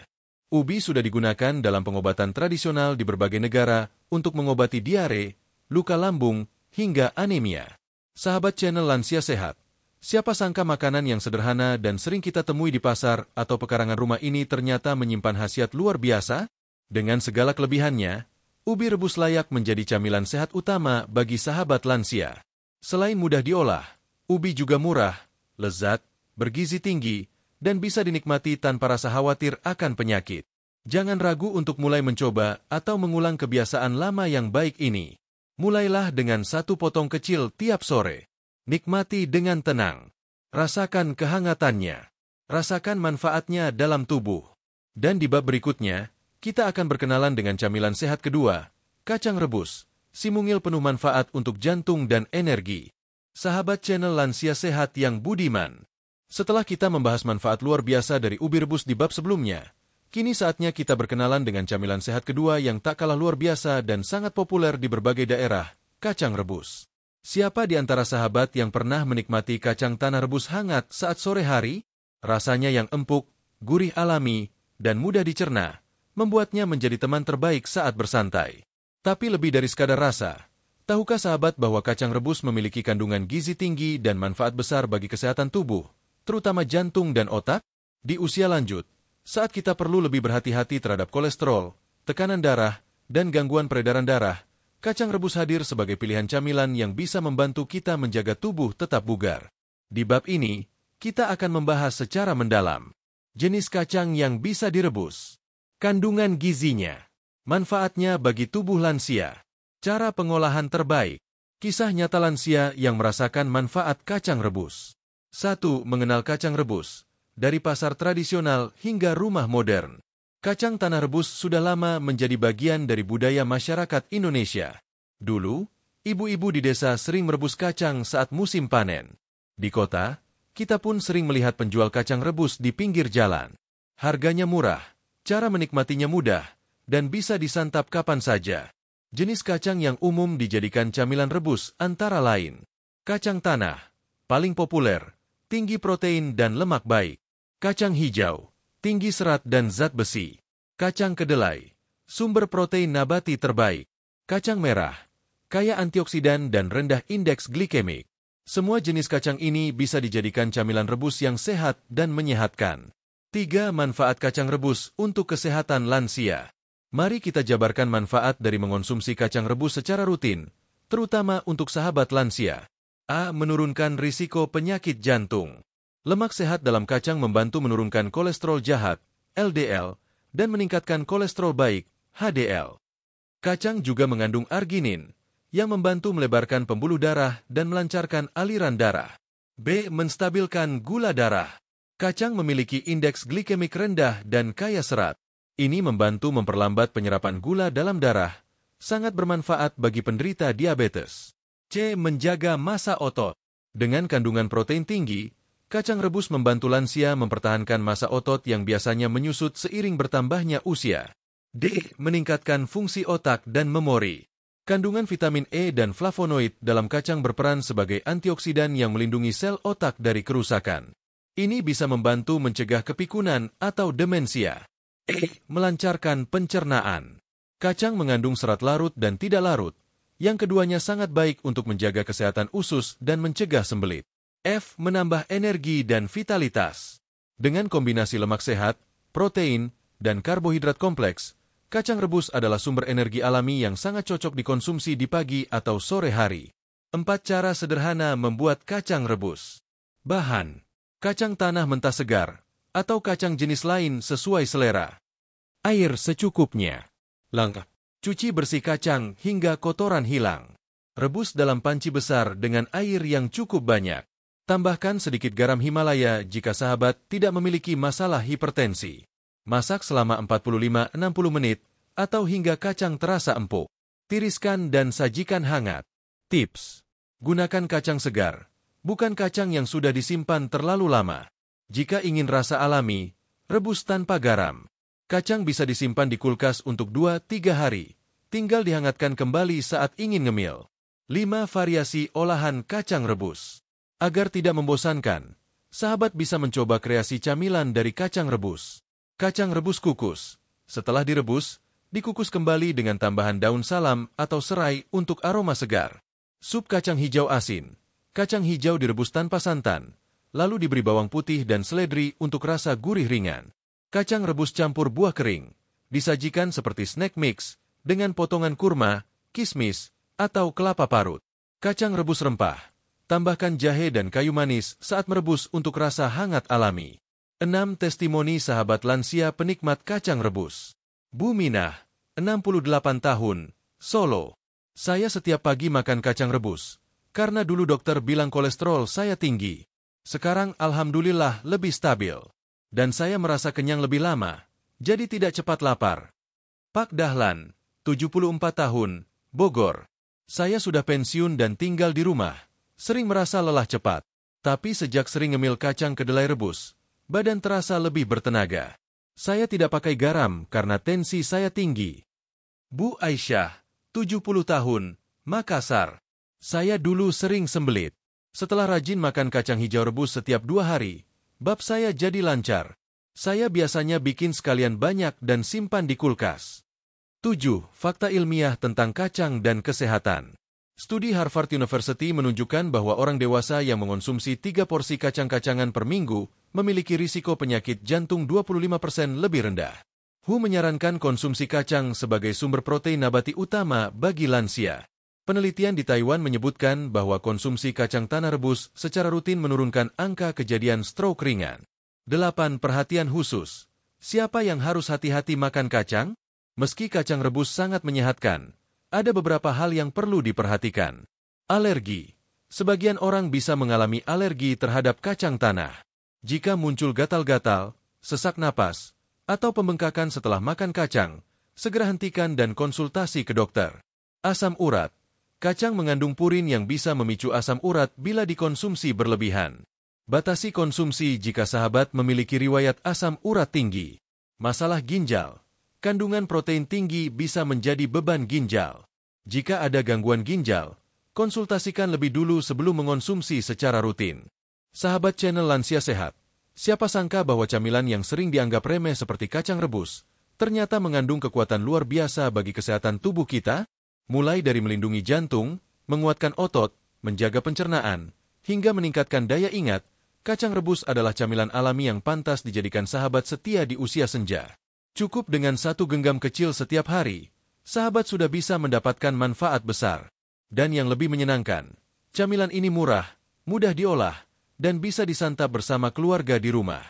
Ubi sudah digunakan dalam pengobatan tradisional di berbagai negara untuk mengobati diare, luka lambung, hingga anemia. Sahabat channel Lansia Sehat, siapa sangka makanan yang sederhana dan sering kita temui di pasar atau pekarangan rumah ini ternyata menyimpan khasiat luar biasa? Dengan segala kelebihannya, ubi rebus layak menjadi camilan sehat utama bagi sahabat lansia. Selain mudah diolah, ubi juga murah, lezat, bergizi tinggi, dan bisa dinikmati tanpa rasa khawatir akan penyakit. Jangan ragu untuk mulai mencoba atau mengulang kebiasaan lama yang baik ini. Mulailah dengan 1 potong kecil tiap sore. Nikmati dengan tenang. Rasakan kehangatannya. Rasakan manfaatnya dalam tubuh. Dan di bab berikutnya, kita akan berkenalan dengan camilan sehat kedua, kacang rebus, si mungil penuh manfaat untuk jantung dan energi. Sahabat channel Lansia Sehat yang budiman, setelah kita membahas manfaat luar biasa dari ubi rebus di bab sebelumnya, kini saatnya kita berkenalan dengan camilan sehat kedua yang tak kalah luar biasa dan sangat populer di berbagai daerah, kacang rebus. Siapa di antara sahabat yang pernah menikmati kacang tanah rebus hangat saat sore hari? Rasanya yang empuk, gurih alami, dan mudah dicerna, membuatnya menjadi teman terbaik saat bersantai. Tapi lebih dari sekadar rasa, tahukah sahabat bahwa kacang rebus memiliki kandungan gizi tinggi dan manfaat besar bagi kesehatan tubuh, terutama jantung dan otak? Di usia lanjut, saat kita perlu lebih berhati-hati terhadap kolesterol, tekanan darah, dan gangguan peredaran darah, kacang rebus hadir sebagai pilihan camilan yang bisa membantu kita menjaga tubuh tetap bugar. Di bab ini, kita akan membahas secara mendalam jenis kacang yang bisa direbus, kandungan gizinya, manfaatnya bagi tubuh lansia, cara pengolahan terbaik, kisah nyata lansia yang merasakan manfaat kacang rebus. 1. Mengenal kacang rebus. Dari pasar tradisional hingga rumah modern, kacang tanah rebus sudah lama menjadi bagian dari budaya masyarakat Indonesia. Dulu, ibu-ibu di desa sering merebus kacang saat musim panen. Di kota, kita pun sering melihat penjual kacang rebus di pinggir jalan. Harganya murah, cara menikmatinya mudah, dan bisa disantap kapan saja. Jenis kacang yang umum dijadikan camilan rebus antara lain kacang tanah, paling populer, tinggi protein dan lemak baik. Kacang hijau, tinggi serat dan zat besi. Kacang kedelai, sumber protein nabati terbaik. Kacang merah, kaya antioksidan dan rendah indeks glikemik. Semua jenis kacang ini bisa dijadikan camilan rebus yang sehat dan menyehatkan. 3. Manfaat kacang rebus untuk kesehatan lansia. Mari kita jabarkan manfaat dari mengonsumsi kacang rebus secara rutin, terutama untuk sahabat lansia. A. Menurunkan risiko penyakit jantung. Lemak sehat dalam kacang membantu menurunkan kolesterol jahat, LDL, dan meningkatkan kolesterol baik, HDL. Kacang juga mengandung arginin, yang membantu melebarkan pembuluh darah dan melancarkan aliran darah. B. Menstabilkan gula darah. Kacang memiliki indeks glikemik rendah dan kaya serat. Ini membantu memperlambat penyerapan gula dalam darah, sangat bermanfaat bagi penderita diabetes. C. Menjaga massa otot. Dengan kandungan protein tinggi, kacang rebus membantu lansia mempertahankan massa otot yang biasanya menyusut seiring bertambahnya usia. D. Meningkatkan fungsi otak dan memori. Kandungan vitamin E dan flavonoid dalam kacang berperan sebagai antioksidan yang melindungi sel otak dari kerusakan. Ini bisa membantu mencegah kepikunan atau demensia. E. Melancarkan pencernaan. Kacang mengandung serat larut dan tidak larut, yang keduanya sangat baik untuk menjaga kesehatan usus dan mencegah sembelit. F. Menambah energi dan vitalitas. Dengan kombinasi lemak sehat, protein, dan karbohidrat kompleks, kacang rebus adalah sumber energi alami yang sangat cocok dikonsumsi di pagi atau sore hari. 4 cara sederhana membuat kacang rebus. Bahan: kacang tanah mentah segar, atau kacang jenis lain sesuai selera. Air secukupnya. Langkah: cuci bersih kacang hingga kotoran hilang. Rebus dalam panci besar dengan air yang cukup banyak. Tambahkan sedikit garam Himalaya jika sahabat tidak memiliki masalah hipertensi. Masak selama 45-60 menit atau hingga kacang terasa empuk. Tiriskan dan sajikan hangat. Tips: gunakan kacang segar, bukan kacang yang sudah disimpan terlalu lama. Jika ingin rasa alami, rebus tanpa garam. Kacang bisa disimpan di kulkas untuk 2-3 hari. Tinggal dihangatkan kembali saat ingin ngemil. 5 variasi olahan kacang rebus. Agar tidak membosankan, sahabat bisa mencoba kreasi camilan dari kacang rebus. Kacang rebus kukus. Setelah direbus, dikukus kembali dengan tambahan daun salam atau serai untuk aroma segar. Sup kacang hijau asin. Kacang hijau direbus tanpa santan, lalu diberi bawang putih dan seledri untuk rasa gurih ringan. Kacang rebus campur buah kering. Disajikan seperti snack mix dengan potongan kurma, kismis, atau kelapa parut. Kacang rebus rempah. Tambahkan jahe dan kayu manis saat merebus untuk rasa hangat alami. 6 testimoni sahabat lansia penikmat kacang rebus. Bu Minah, 68 tahun, Solo. Saya setiap pagi makan kacang rebus, karena dulu dokter bilang kolesterol saya tinggi. Sekarang alhamdulillah lebih stabil. Dan saya merasa kenyang lebih lama, jadi tidak cepat lapar. Pak Dahlan, 74 tahun, Bogor. Saya sudah pensiun dan tinggal di rumah. Sering merasa lelah cepat, tapi sejak sering ngemil kacang kedelai rebus, badan terasa lebih bertenaga. Saya tidak pakai garam karena tensi saya tinggi. Bu Aisyah, 70 tahun, Makassar. Saya dulu sering sembelit. Setelah rajin makan kacang hijau rebus setiap 2 hari, bab saya jadi lancar. Saya biasanya bikin sekalian banyak dan simpan di kulkas. 7. Fakta ilmiah tentang kacang dan kesehatan. Studi Harvard University menunjukkan bahwa orang dewasa yang mengonsumsi 3 porsi kacang-kacangan per minggu memiliki risiko penyakit jantung 25% lebih rendah. WHO menyarankan konsumsi kacang sebagai sumber protein nabati utama bagi lansia. Penelitian di Taiwan menyebutkan bahwa konsumsi kacang tanah rebus secara rutin menurunkan angka kejadian stroke ringan. 8. Perhatian khusus. Siapa yang harus hati-hati makan kacang? Meski kacang rebus sangat menyehatkan, ada beberapa hal yang perlu diperhatikan. Alergi. Sebagian orang bisa mengalami alergi terhadap kacang tanah. Jika muncul gatal-gatal, sesak napas, atau pembengkakan setelah makan kacang, segera hentikan dan konsultasi ke dokter. Asam urat. Kacang mengandung purin yang bisa memicu asam urat bila dikonsumsi berlebihan. Batasi konsumsi jika sahabat memiliki riwayat asam urat tinggi. Masalah ginjal. Kandungan protein tinggi bisa menjadi beban ginjal. Jika ada gangguan ginjal, konsultasikan lebih dulu sebelum mengonsumsi secara rutin. Sahabat channel Lansia Sehat, siapa sangka bahwa camilan yang sering dianggap remeh seperti kacang rebus, ternyata mengandung kekuatan luar biasa bagi kesehatan tubuh kita, mulai dari melindungi jantung, menguatkan otot, menjaga pencernaan, hingga meningkatkan daya ingat. Kacang rebus adalah camilan alami yang pantas dijadikan sahabat setia di usia senja. Cukup dengan 1 genggam kecil setiap hari, sahabat sudah bisa mendapatkan manfaat besar. Dan yang lebih menyenangkan, camilan ini murah, mudah diolah, dan bisa disantap bersama keluarga di rumah.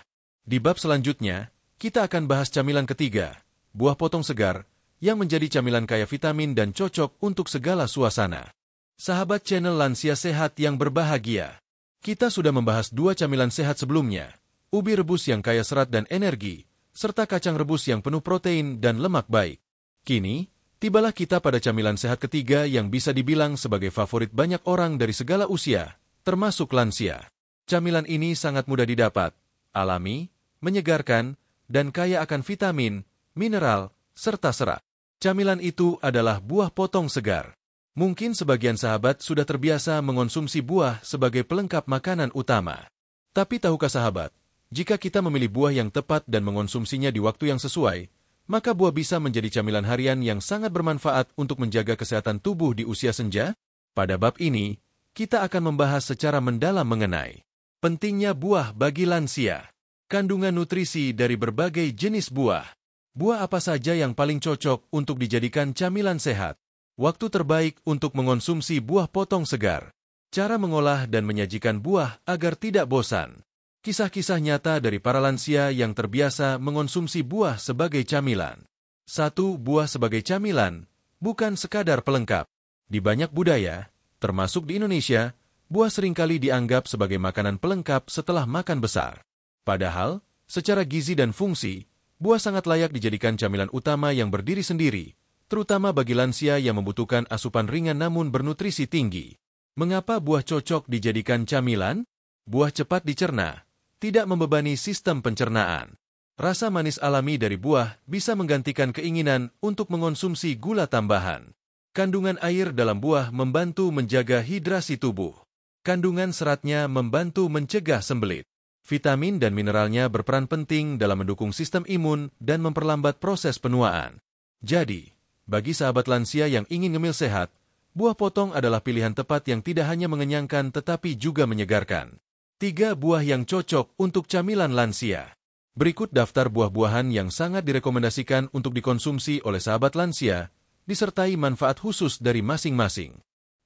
Di bab selanjutnya, kita akan bahas camilan ketiga, buah potong segar, yang menjadi camilan kaya vitamin dan cocok untuk segala suasana. Sahabat channel Lansia Sehat yang berbahagia, kita sudah membahas 2 camilan sehat sebelumnya, ubi rebus yang kaya serat dan energi, serta kacang rebus yang penuh protein dan lemak baik. Kini, tibalah kita pada camilan sehat ketiga yang bisa dibilang sebagai favorit banyak orang dari segala usia, termasuk lansia. Camilan ini sangat mudah didapat, alami, menyegarkan, dan kaya akan vitamin, mineral, serta serat. Camilan itu adalah buah potong segar. Mungkin sebagian sahabat sudah terbiasa mengonsumsi buah sebagai pelengkap makanan utama. Tapi tahukah sahabat, jika kita memilih buah yang tepat dan mengonsumsinya di waktu yang sesuai, maka buah bisa menjadi camilan harian yang sangat bermanfaat untuk menjaga kesehatan tubuh di usia senja? Pada bab ini, kita akan membahas secara mendalam mengenai pentingnya buah bagi lansia, kandungan nutrisi dari berbagai jenis buah. Buah apa saja yang paling cocok untuk dijadikan camilan sehat? Waktu terbaik untuk mengonsumsi buah potong segar. Cara mengolah dan menyajikan buah agar tidak bosan. Kisah-kisah nyata dari para lansia yang terbiasa mengonsumsi buah sebagai camilan. 1. Buah sebagai camilan, bukan sekadar pelengkap. Di banyak budaya, termasuk di Indonesia, buah seringkali dianggap sebagai makanan pelengkap setelah makan besar. Padahal, secara gizi dan fungsi, buah sangat layak dijadikan camilan utama yang berdiri sendiri, terutama bagi lansia yang membutuhkan asupan ringan namun bernutrisi tinggi. Mengapa buah cocok dijadikan camilan? Buah cepat dicerna, tidak membebani sistem pencernaan. Rasa manis alami dari buah bisa menggantikan keinginan untuk mengonsumsi gula tambahan. Kandungan air dalam buah membantu menjaga hidrasi tubuh. Kandungan seratnya membantu mencegah sembelit. Vitamin dan mineralnya berperan penting dalam mendukung sistem imun dan memperlambat proses penuaan. Jadi, bagi sahabat lansia yang ingin ngemil sehat, buah potong adalah pilihan tepat yang tidak hanya mengenyangkan tetapi juga menyegarkan. 3 buah yang cocok untuk camilan lansia. Berikut daftar buah-buahan yang sangat direkomendasikan untuk dikonsumsi oleh sahabat lansia, disertai manfaat khusus dari masing-masing.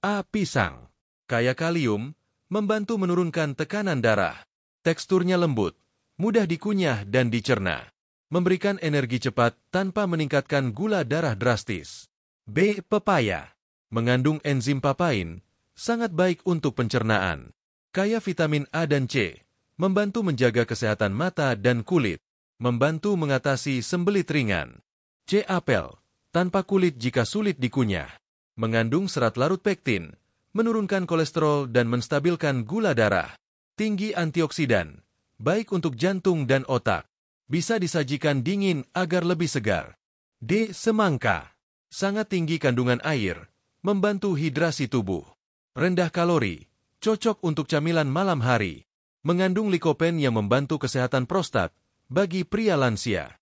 A. Pisang. Kaya kalium, membantu menurunkan tekanan darah. Teksturnya lembut, mudah dikunyah dan dicerna. Memberikan energi cepat tanpa meningkatkan gula darah drastis. B. Pepaya. Mengandung enzim papain, sangat baik untuk pencernaan. Kaya vitamin A dan C, membantu menjaga kesehatan mata dan kulit. Membantu mengatasi sembelit ringan. C. Apel. Tanpa kulit jika sulit dikunyah. Mengandung serat larut pektin, menurunkan kolesterol dan menstabilkan gula darah. Tinggi antioksidan, baik untuk jantung dan otak. Bisa disajikan dingin agar lebih segar. D. Semangka. Sangat tinggi kandungan air, membantu hidrasi tubuh. Rendah kalori, cocok untuk camilan malam hari. Mengandung likopen yang membantu kesehatan prostat bagi pria lansia.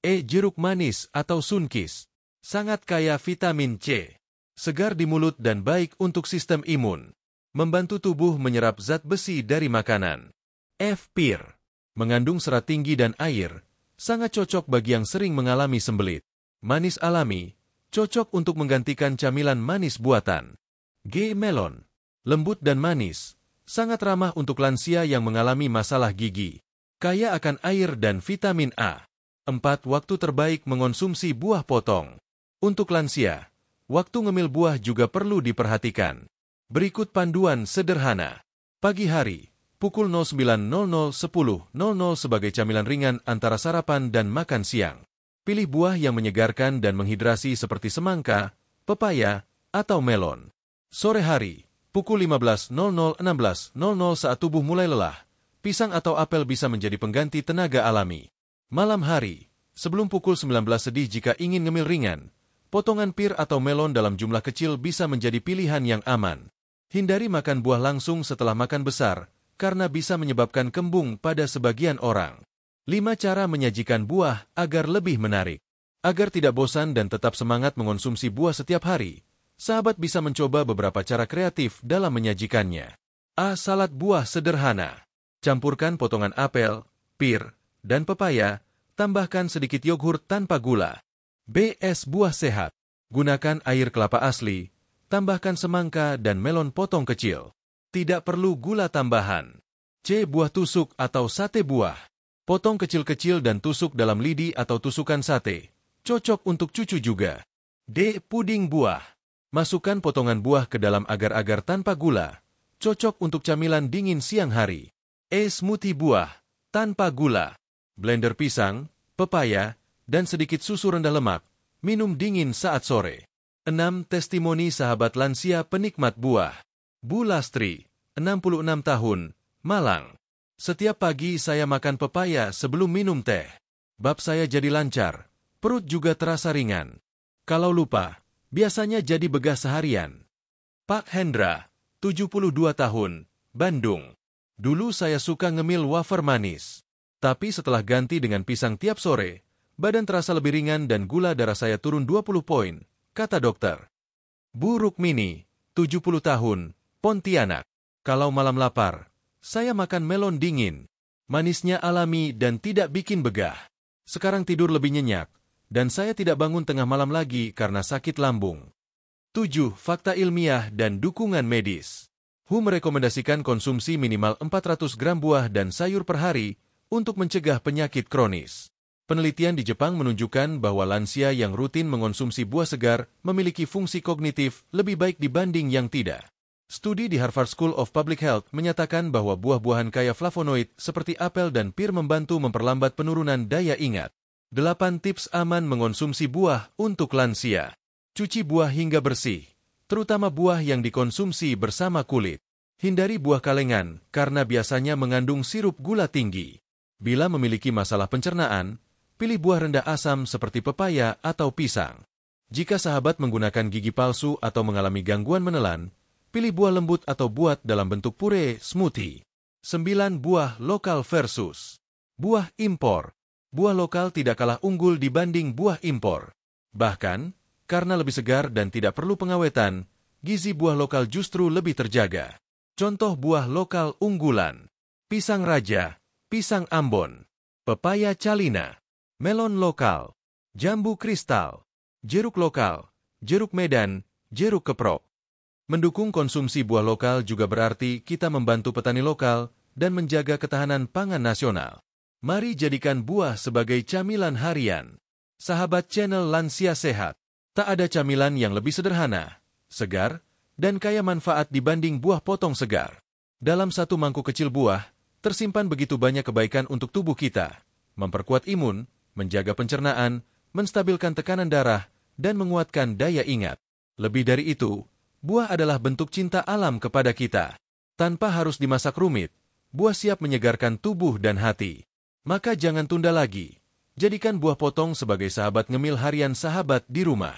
E. Jeruk manis atau sunkis. Sangat kaya vitamin C. Segar di mulut dan baik untuk sistem imun. Membantu tubuh menyerap zat besi dari makanan. F. Pir. Mengandung serat tinggi dan air, sangat cocok bagi yang sering mengalami sembelit. Manis alami, cocok untuk menggantikan camilan manis buatan. G. Melon. Lembut dan manis, sangat ramah untuk lansia yang mengalami masalah gigi. Kaya akan air dan vitamin A. 4 waktu terbaik mengonsumsi buah potong. Untuk lansia, waktu ngemil buah juga perlu diperhatikan. Berikut panduan sederhana. Pagi hari, pukul 09.00-10.00 sebagai camilan ringan antara sarapan dan makan siang. Pilih buah yang menyegarkan dan menghidrasi seperti semangka, pepaya, atau melon. Sore hari, pukul 15.00-16.00 saat tubuh mulai lelah, pisang atau apel bisa menjadi pengganti tenaga alami. Malam hari, sebelum pukul 19 sedih jika ingin ngemil ringan, potongan pir atau melon dalam jumlah kecil bisa menjadi pilihan yang aman. Hindari makan buah langsung setelah makan besar, karena bisa menyebabkan kembung pada sebagian orang. 5 cara menyajikan buah agar lebih menarik. Agar tidak bosan dan tetap semangat mengonsumsi buah setiap hari, sahabat bisa mencoba beberapa cara kreatif dalam menyajikannya. A. Salad buah sederhana. Campurkan potongan apel, pir, dan pepaya, tambahkan sedikit yogurt tanpa gula. B. Es buah sehat. Gunakan air kelapa asli, tambahkan semangka dan melon potong kecil. Tidak perlu gula tambahan. C. Buah tusuk atau sate buah. Potong kecil-kecil dan tusuk dalam lidi atau tusukan sate. Cocok untuk cucu juga. D. Puding buah. Masukkan potongan buah ke dalam agar-agar tanpa gula. Cocok untuk camilan dingin siang hari. E. Smoothie buah. Tanpa gula. Blender pisang, pepaya, dan sedikit susu rendah lemak. Minum dingin saat sore. 6. Testimoni sahabat lansia penikmat buah. Bu Lastri, 66 tahun, Malang. Setiap pagi saya makan pepaya sebelum minum teh. Bab saya jadi lancar, perut juga terasa ringan. Kalau lupa, biasanya jadi begah seharian. Pak Hendra, 72 tahun, Bandung. Dulu saya suka ngemil wafer manis. Tapi setelah ganti dengan pisang tiap sore, badan terasa lebih ringan dan gula darah saya turun 20 poin, kata dokter. Bu Rukmini, 70 tahun, Pontianak. Kalau malam lapar, saya makan melon dingin. Manisnya alami dan tidak bikin begah. Sekarang tidur lebih nyenyak, dan saya tidak bangun tengah malam lagi karena sakit lambung. 7. Fakta ilmiah dan dukungan medis. WHO merekomendasikan konsumsi minimal 400 gram buah dan sayur per hari untuk mencegah penyakit kronis. Penelitian di Jepang menunjukkan bahwa lansia yang rutin mengonsumsi buah segar memiliki fungsi kognitif lebih baik dibanding yang tidak. Studi di Harvard School of Public Health menyatakan bahwa buah-buahan kaya flavonoid seperti apel dan pir membantu memperlambat penurunan daya ingat. 8 tips aman mengonsumsi buah untuk lansia. Cuci buah hingga bersih, terutama buah yang dikonsumsi bersama kulit. Hindari buah kalengan karena biasanya mengandung sirup gula tinggi. Bila memiliki masalah pencernaan, pilih buah rendah asam seperti pepaya atau pisang. Jika sahabat menggunakan gigi palsu atau mengalami gangguan menelan, pilih buah lembut atau buat dalam bentuk puree smoothie. 9 buah lokal versus buah impor. Buah lokal tidak kalah unggul dibanding buah impor. Bahkan, karena lebih segar dan tidak perlu pengawetan, gizi buah lokal justru lebih terjaga. Contoh buah lokal unggulan: pisang raja, pisang Ambon, pepaya Calina, melon lokal, jambu kristal, jeruk lokal, jeruk Medan, jeruk keprok. Mendukung konsumsi buah lokal juga berarti kita membantu petani lokal dan menjaga ketahanan pangan nasional. Mari jadikan buah sebagai camilan harian. Sahabat channel Lansia Sehat, tak ada camilan yang lebih sederhana, segar, dan kaya manfaat dibanding buah potong segar. Dalam satu mangkuk kecil buah, tersimpan begitu banyak kebaikan untuk tubuh kita. Memperkuat imun, menjaga pencernaan, menstabilkan tekanan darah, dan menguatkan daya ingat. Lebih dari itu, buah adalah bentuk cinta alam kepada kita. Tanpa harus dimasak rumit, buah siap menyegarkan tubuh dan hati. Maka jangan tunda lagi. Jadikan buah potong sebagai sahabat ngemil harian sahabat di rumah.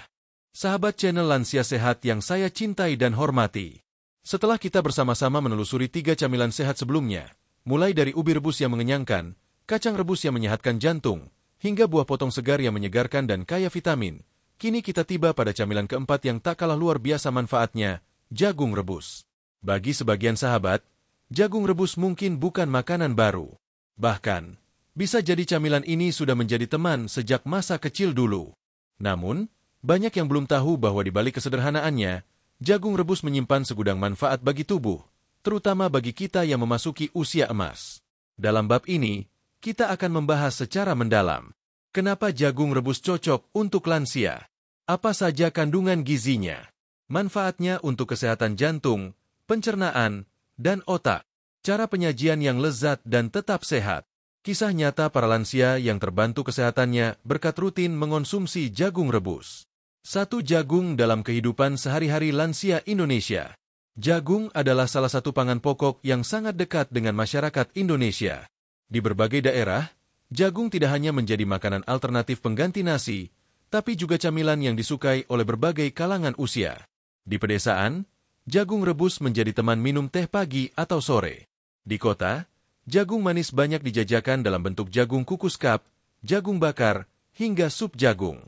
Sahabat channel Lansia Sehat yang saya cintai dan hormati. Setelah kita bersama-sama menelusuri 3 camilan sehat sebelumnya, mulai dari ubi rebus yang mengenyangkan, kacang rebus yang menyehatkan jantung, hingga buah potong segar yang menyegarkan dan kaya vitamin, kini kita tiba pada camilan keempat yang tak kalah luar biasa manfaatnya, jagung rebus. Bagi sebagian sahabat, jagung rebus mungkin bukan makanan baru. Bahkan, bisa jadi camilan ini sudah menjadi teman sejak masa kecil dulu. Namun, banyak yang belum tahu bahwa di balik kesederhanaannya, jagung rebus menyimpan segudang manfaat bagi tubuh, terutama bagi kita yang memasuki usia emas. Dalam bab ini, kita akan membahas secara mendalam. Kenapa jagung rebus cocok untuk lansia? Apa saja kandungan gizinya? Manfaatnya untuk kesehatan jantung, pencernaan, dan otak. Cara penyajian yang lezat dan tetap sehat. Kisah nyata para lansia yang terbantu kesehatannya berkat rutin mengonsumsi jagung rebus. 1. Jagung dalam kehidupan sehari-hari lansia Indonesia. Jagung adalah salah satu pangan pokok yang sangat dekat dengan masyarakat Indonesia. Di berbagai daerah, jagung tidak hanya menjadi makanan alternatif pengganti nasi, tapi juga camilan yang disukai oleh berbagai kalangan usia. Di pedesaan, jagung rebus menjadi teman minum teh pagi atau sore. Di kota, jagung manis banyak dijajakan dalam bentuk jagung kukus cup, jagung bakar, hingga sup jagung.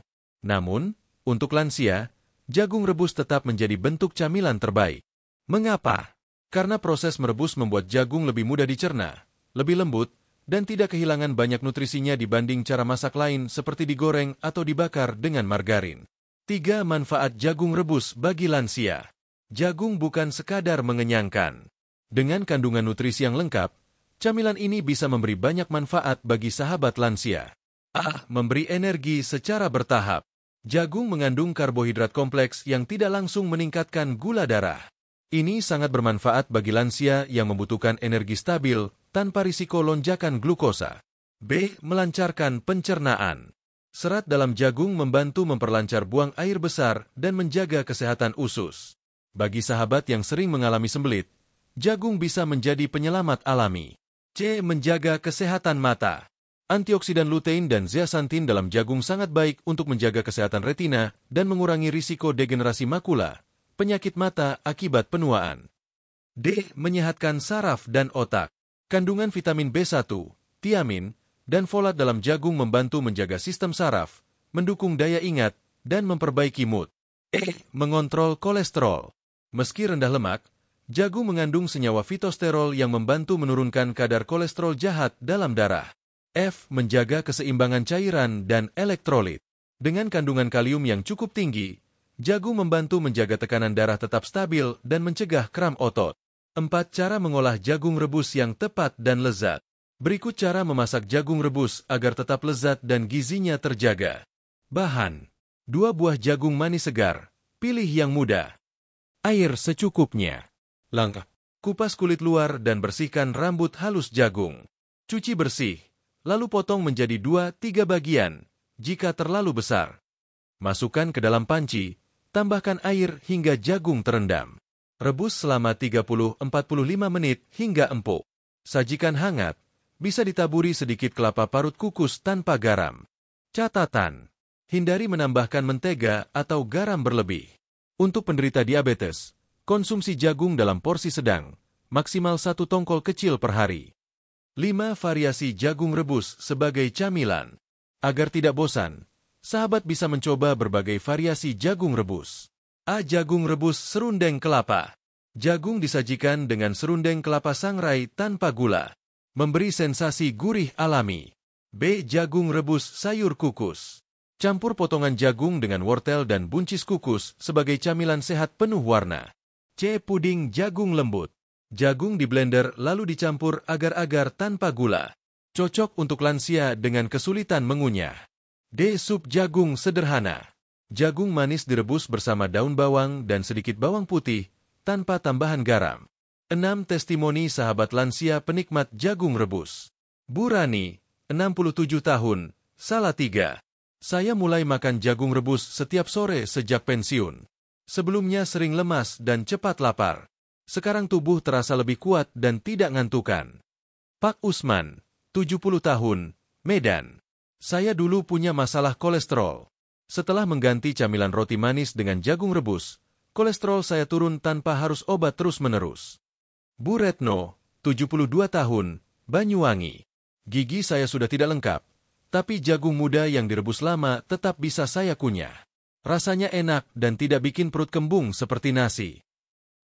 Namun, untuk lansia, jagung rebus tetap menjadi bentuk camilan terbaik. Mengapa? Karena proses merebus membuat jagung lebih mudah dicerna, lebih lembut, dan tidak kehilangan banyak nutrisinya dibanding cara masak lain seperti digoreng atau dibakar dengan margarin. 3. Manfaat jagung rebus bagi lansia. Jagung bukan sekadar mengenyangkan. Dengan kandungan nutrisi yang lengkap, camilan ini bisa memberi banyak manfaat bagi sahabat lansia. A. Memberi energi secara bertahap. Jagung mengandung karbohidrat kompleks yang tidak langsung meningkatkan gula darah. Ini sangat bermanfaat bagi lansia yang membutuhkan energi stabil tanpa risiko lonjakan glukosa. B. Melancarkan pencernaan. Serat dalam jagung membantu memperlancar buang air besar dan menjaga kesehatan usus. Bagi sahabat yang sering mengalami sembelit, jagung bisa menjadi penyelamat alami. C. Menjaga kesehatan mata. Antioksidan lutein dan zeaxanthin dalam jagung sangat baik untuk menjaga kesehatan retina dan mengurangi risiko degenerasi makula, penyakit mata akibat penuaan. D. Menyehatkan saraf dan otak. Kandungan vitamin B1, tiamin, dan folat dalam jagung membantu menjaga sistem saraf, mendukung daya ingat, dan memperbaiki mood. E. Mengontrol kolesterol. Meski rendah lemak, jagung mengandung senyawa fitosterol yang membantu menurunkan kadar kolesterol jahat dalam darah. F. Menjaga keseimbangan cairan dan elektrolit. Dengan kandungan kalium yang cukup tinggi, jagung membantu menjaga tekanan darah tetap stabil dan mencegah kram otot. 4. Cara mengolah jagung rebus yang tepat dan lezat. Berikut cara memasak jagung rebus agar tetap lezat dan gizinya terjaga. Bahan: 2 buah jagung manis segar, pilih yang muda. Air secukupnya. Langkah. Kupas kulit luar dan bersihkan rambut halus jagung. Cuci bersih, lalu potong menjadi 2-3 bagian, jika terlalu besar. Masukkan ke dalam panci, tambahkan air hingga jagung terendam. Rebus selama 30-45 menit hingga empuk. Sajikan hangat, bisa ditaburi sedikit kelapa parut kukus tanpa garam. Catatan: hindari menambahkan mentega atau garam berlebih. Untuk penderita diabetes, konsumsi jagung dalam porsi sedang, maksimal 1 tongkol kecil per hari. 5 variasi jagung rebus sebagai camilan. Agar tidak bosan, sahabat bisa mencoba berbagai variasi jagung rebus. A. Jagung rebus serundeng kelapa. Jagung disajikan dengan serundeng kelapa sangrai tanpa gula, memberi sensasi gurih alami. B. Jagung rebus sayur kukus. Campur potongan jagung dengan wortel dan buncis kukus sebagai camilan sehat penuh warna. C. Puding jagung lembut. Jagung diblender lalu dicampur agar-agar tanpa gula. Cocok untuk lansia dengan kesulitan mengunyah. D. Sup jagung sederhana. Jagung manis direbus bersama daun bawang dan sedikit bawang putih, tanpa tambahan garam. 6 testimoni sahabat lansia penikmat jagung rebus. Bu Rani, 67 tahun, Salatiga. Saya mulai makan jagung rebus setiap sore sejak pensiun. Sebelumnya sering lemas dan cepat lapar. Sekarang tubuh terasa lebih kuat dan tidak ngantukan. Pak Usman, 70 tahun, Medan. Saya dulu punya masalah kolesterol. Setelah mengganti camilan roti manis dengan jagung rebus, kolesterol saya turun tanpa harus obat terus-menerus. Bu Retno, 72 tahun, Banyuwangi. Gigi saya sudah tidak lengkap, tapi jagung muda yang direbus lama tetap bisa saya kunyah. Rasanya enak dan tidak bikin perut kembung seperti nasi.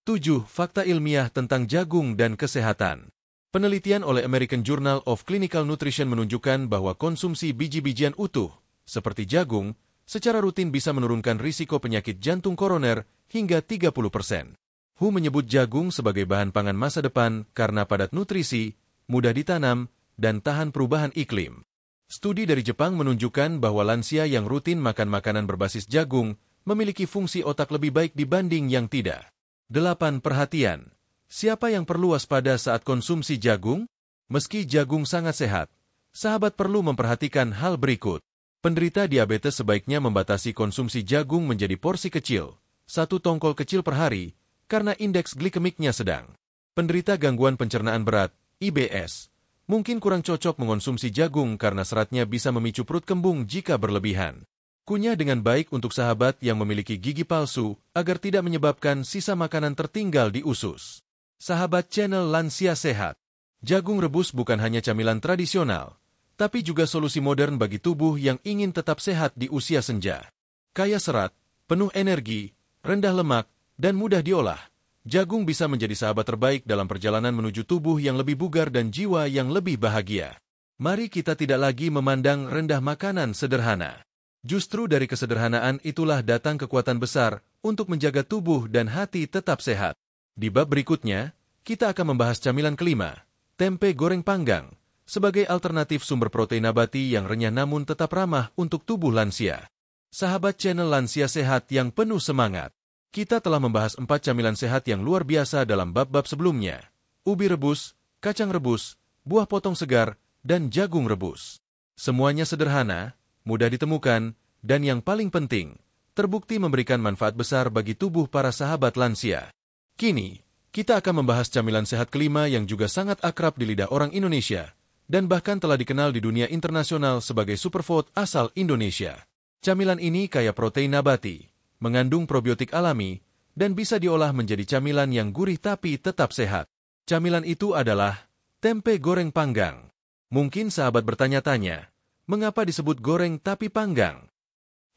7. Fakta ilmiah tentang jagung dan kesehatan. Penelitian oleh American Journal of Clinical Nutrition menunjukkan bahwa konsumsi biji-bijian utuh, seperti jagung, secara rutin bisa menurunkan risiko penyakit jantung koroner hingga 30%. WHO menyebut jagung sebagai bahan pangan masa depan karena padat nutrisi, mudah ditanam, dan tahan perubahan iklim. Studi dari Jepang menunjukkan bahwa lansia yang rutin makan makanan berbasis jagung memiliki fungsi otak lebih baik dibanding yang tidak. 8. Perhatian. Siapa yang perlu waspada saat konsumsi jagung? Meski jagung sangat sehat, sahabat perlu memperhatikan hal berikut. Penderita diabetes sebaiknya membatasi konsumsi jagung menjadi porsi kecil, 1 tongkol kecil per hari, karena indeks glikemiknya sedang. Penderita gangguan pencernaan berat, IBS, mungkin kurang cocok mengonsumsi jagung karena seratnya bisa memicu perut kembung jika berlebihan. Kunyah dengan baik untuk sahabat yang memiliki gigi palsu agar tidak menyebabkan sisa makanan tertinggal di usus. Sahabat channel Lansia Sehat, jagung rebus bukan hanya camilan tradisional, tapi juga solusi modern bagi tubuh yang ingin tetap sehat di usia senja. Kaya serat, penuh energi, rendah lemak, dan mudah diolah, jagung bisa menjadi sahabat terbaik dalam perjalanan menuju tubuh yang lebih bugar dan jiwa yang lebih bahagia. Mari kita tidak lagi memandang rendah makanan sederhana. Justru dari kesederhanaan itulah datang kekuatan besar untuk menjaga tubuh dan hati tetap sehat. Di bab berikutnya, kita akan membahas camilan kelima, tempe goreng panggang, sebagai alternatif sumber protein nabati yang renyah namun tetap ramah untuk tubuh lansia. Sahabat channel Lansia Sehat yang penuh semangat, kita telah membahas 4 camilan sehat yang luar biasa dalam bab-bab sebelumnya. Ubi rebus, kacang rebus, buah potong segar, dan jagung rebus. Semuanya sederhana, mudah ditemukan, dan yang paling penting, terbukti memberikan manfaat besar bagi tubuh para sahabat lansia. Kini, kita akan membahas camilan sehat kelima yang juga sangat akrab di lidah orang Indonesia, dan bahkan telah dikenal di dunia internasional sebagai superfood asal Indonesia. Camilan ini kaya protein nabati, mengandung probiotik alami, dan bisa diolah menjadi camilan yang gurih tapi tetap sehat. Camilan itu adalah tempe goreng panggang. Mungkin sahabat bertanya-tanya, mengapa disebut goreng tapi panggang?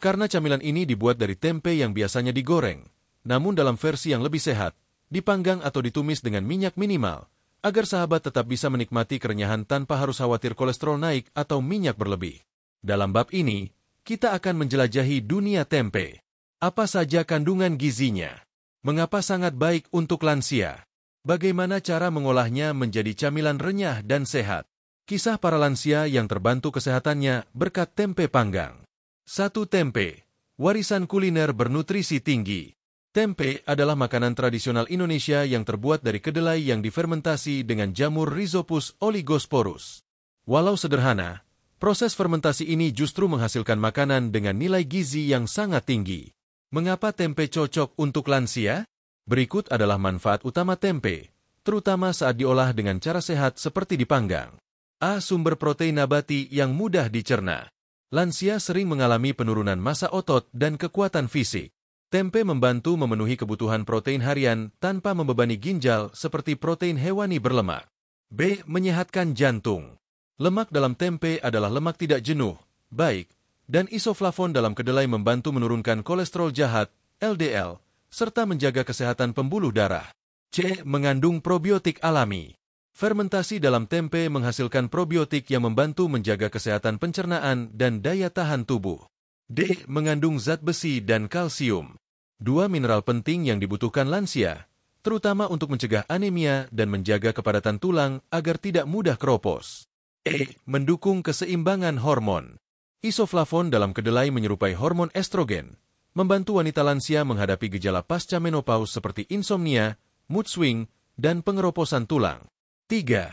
Karena camilan ini dibuat dari tempe yang biasanya digoreng, namun dalam versi yang lebih sehat, dipanggang atau ditumis dengan minyak minimal, agar sahabat tetap bisa menikmati kerenyahan tanpa harus khawatir kolesterol naik atau minyak berlebih. Dalam bab ini, kita akan menjelajahi dunia tempe. Apa saja kandungan gizinya? Mengapa sangat baik untuk lansia? Bagaimana cara mengolahnya menjadi camilan renyah dan sehat? Kisah para lansia yang terbantu kesehatannya berkat tempe panggang. 1. Tempe, warisan kuliner bernutrisi tinggi. Tempe adalah makanan tradisional Indonesia yang terbuat dari kedelai yang difermentasi dengan jamur Rhizopus oligosporus. Walau sederhana, proses fermentasi ini justru menghasilkan makanan dengan nilai gizi yang sangat tinggi. Mengapa tempe cocok untuk lansia? Berikut adalah manfaat utama tempe, terutama saat diolah dengan cara sehat seperti dipanggang. A. Sumber protein nabati yang mudah dicerna. Lansia sering mengalami penurunan massa otot dan kekuatan fisik. Tempe membantu memenuhi kebutuhan protein harian tanpa membebani ginjal seperti protein hewani berlemak. B. Menyehatkan jantung. Lemak dalam tempe adalah lemak tidak jenuh, baik, dan isoflavon dalam kedelai membantu menurunkan kolesterol jahat, LDL, serta menjaga kesehatan pembuluh darah. C. Mengandung probiotik alami. Fermentasi dalam tempe menghasilkan probiotik yang membantu menjaga kesehatan pencernaan dan daya tahan tubuh. D. Mengandung zat besi dan kalsium. Dua mineral penting yang dibutuhkan lansia, terutama untuk mencegah anemia dan menjaga kepadatan tulang agar tidak mudah keropos. E. Mendukung keseimbangan hormon. Isoflavon dalam kedelai menyerupai hormon estrogen, membantu wanita lansia menghadapi gejala pasca menopause seperti insomnia, mood swing, dan pengeroposan tulang. 3.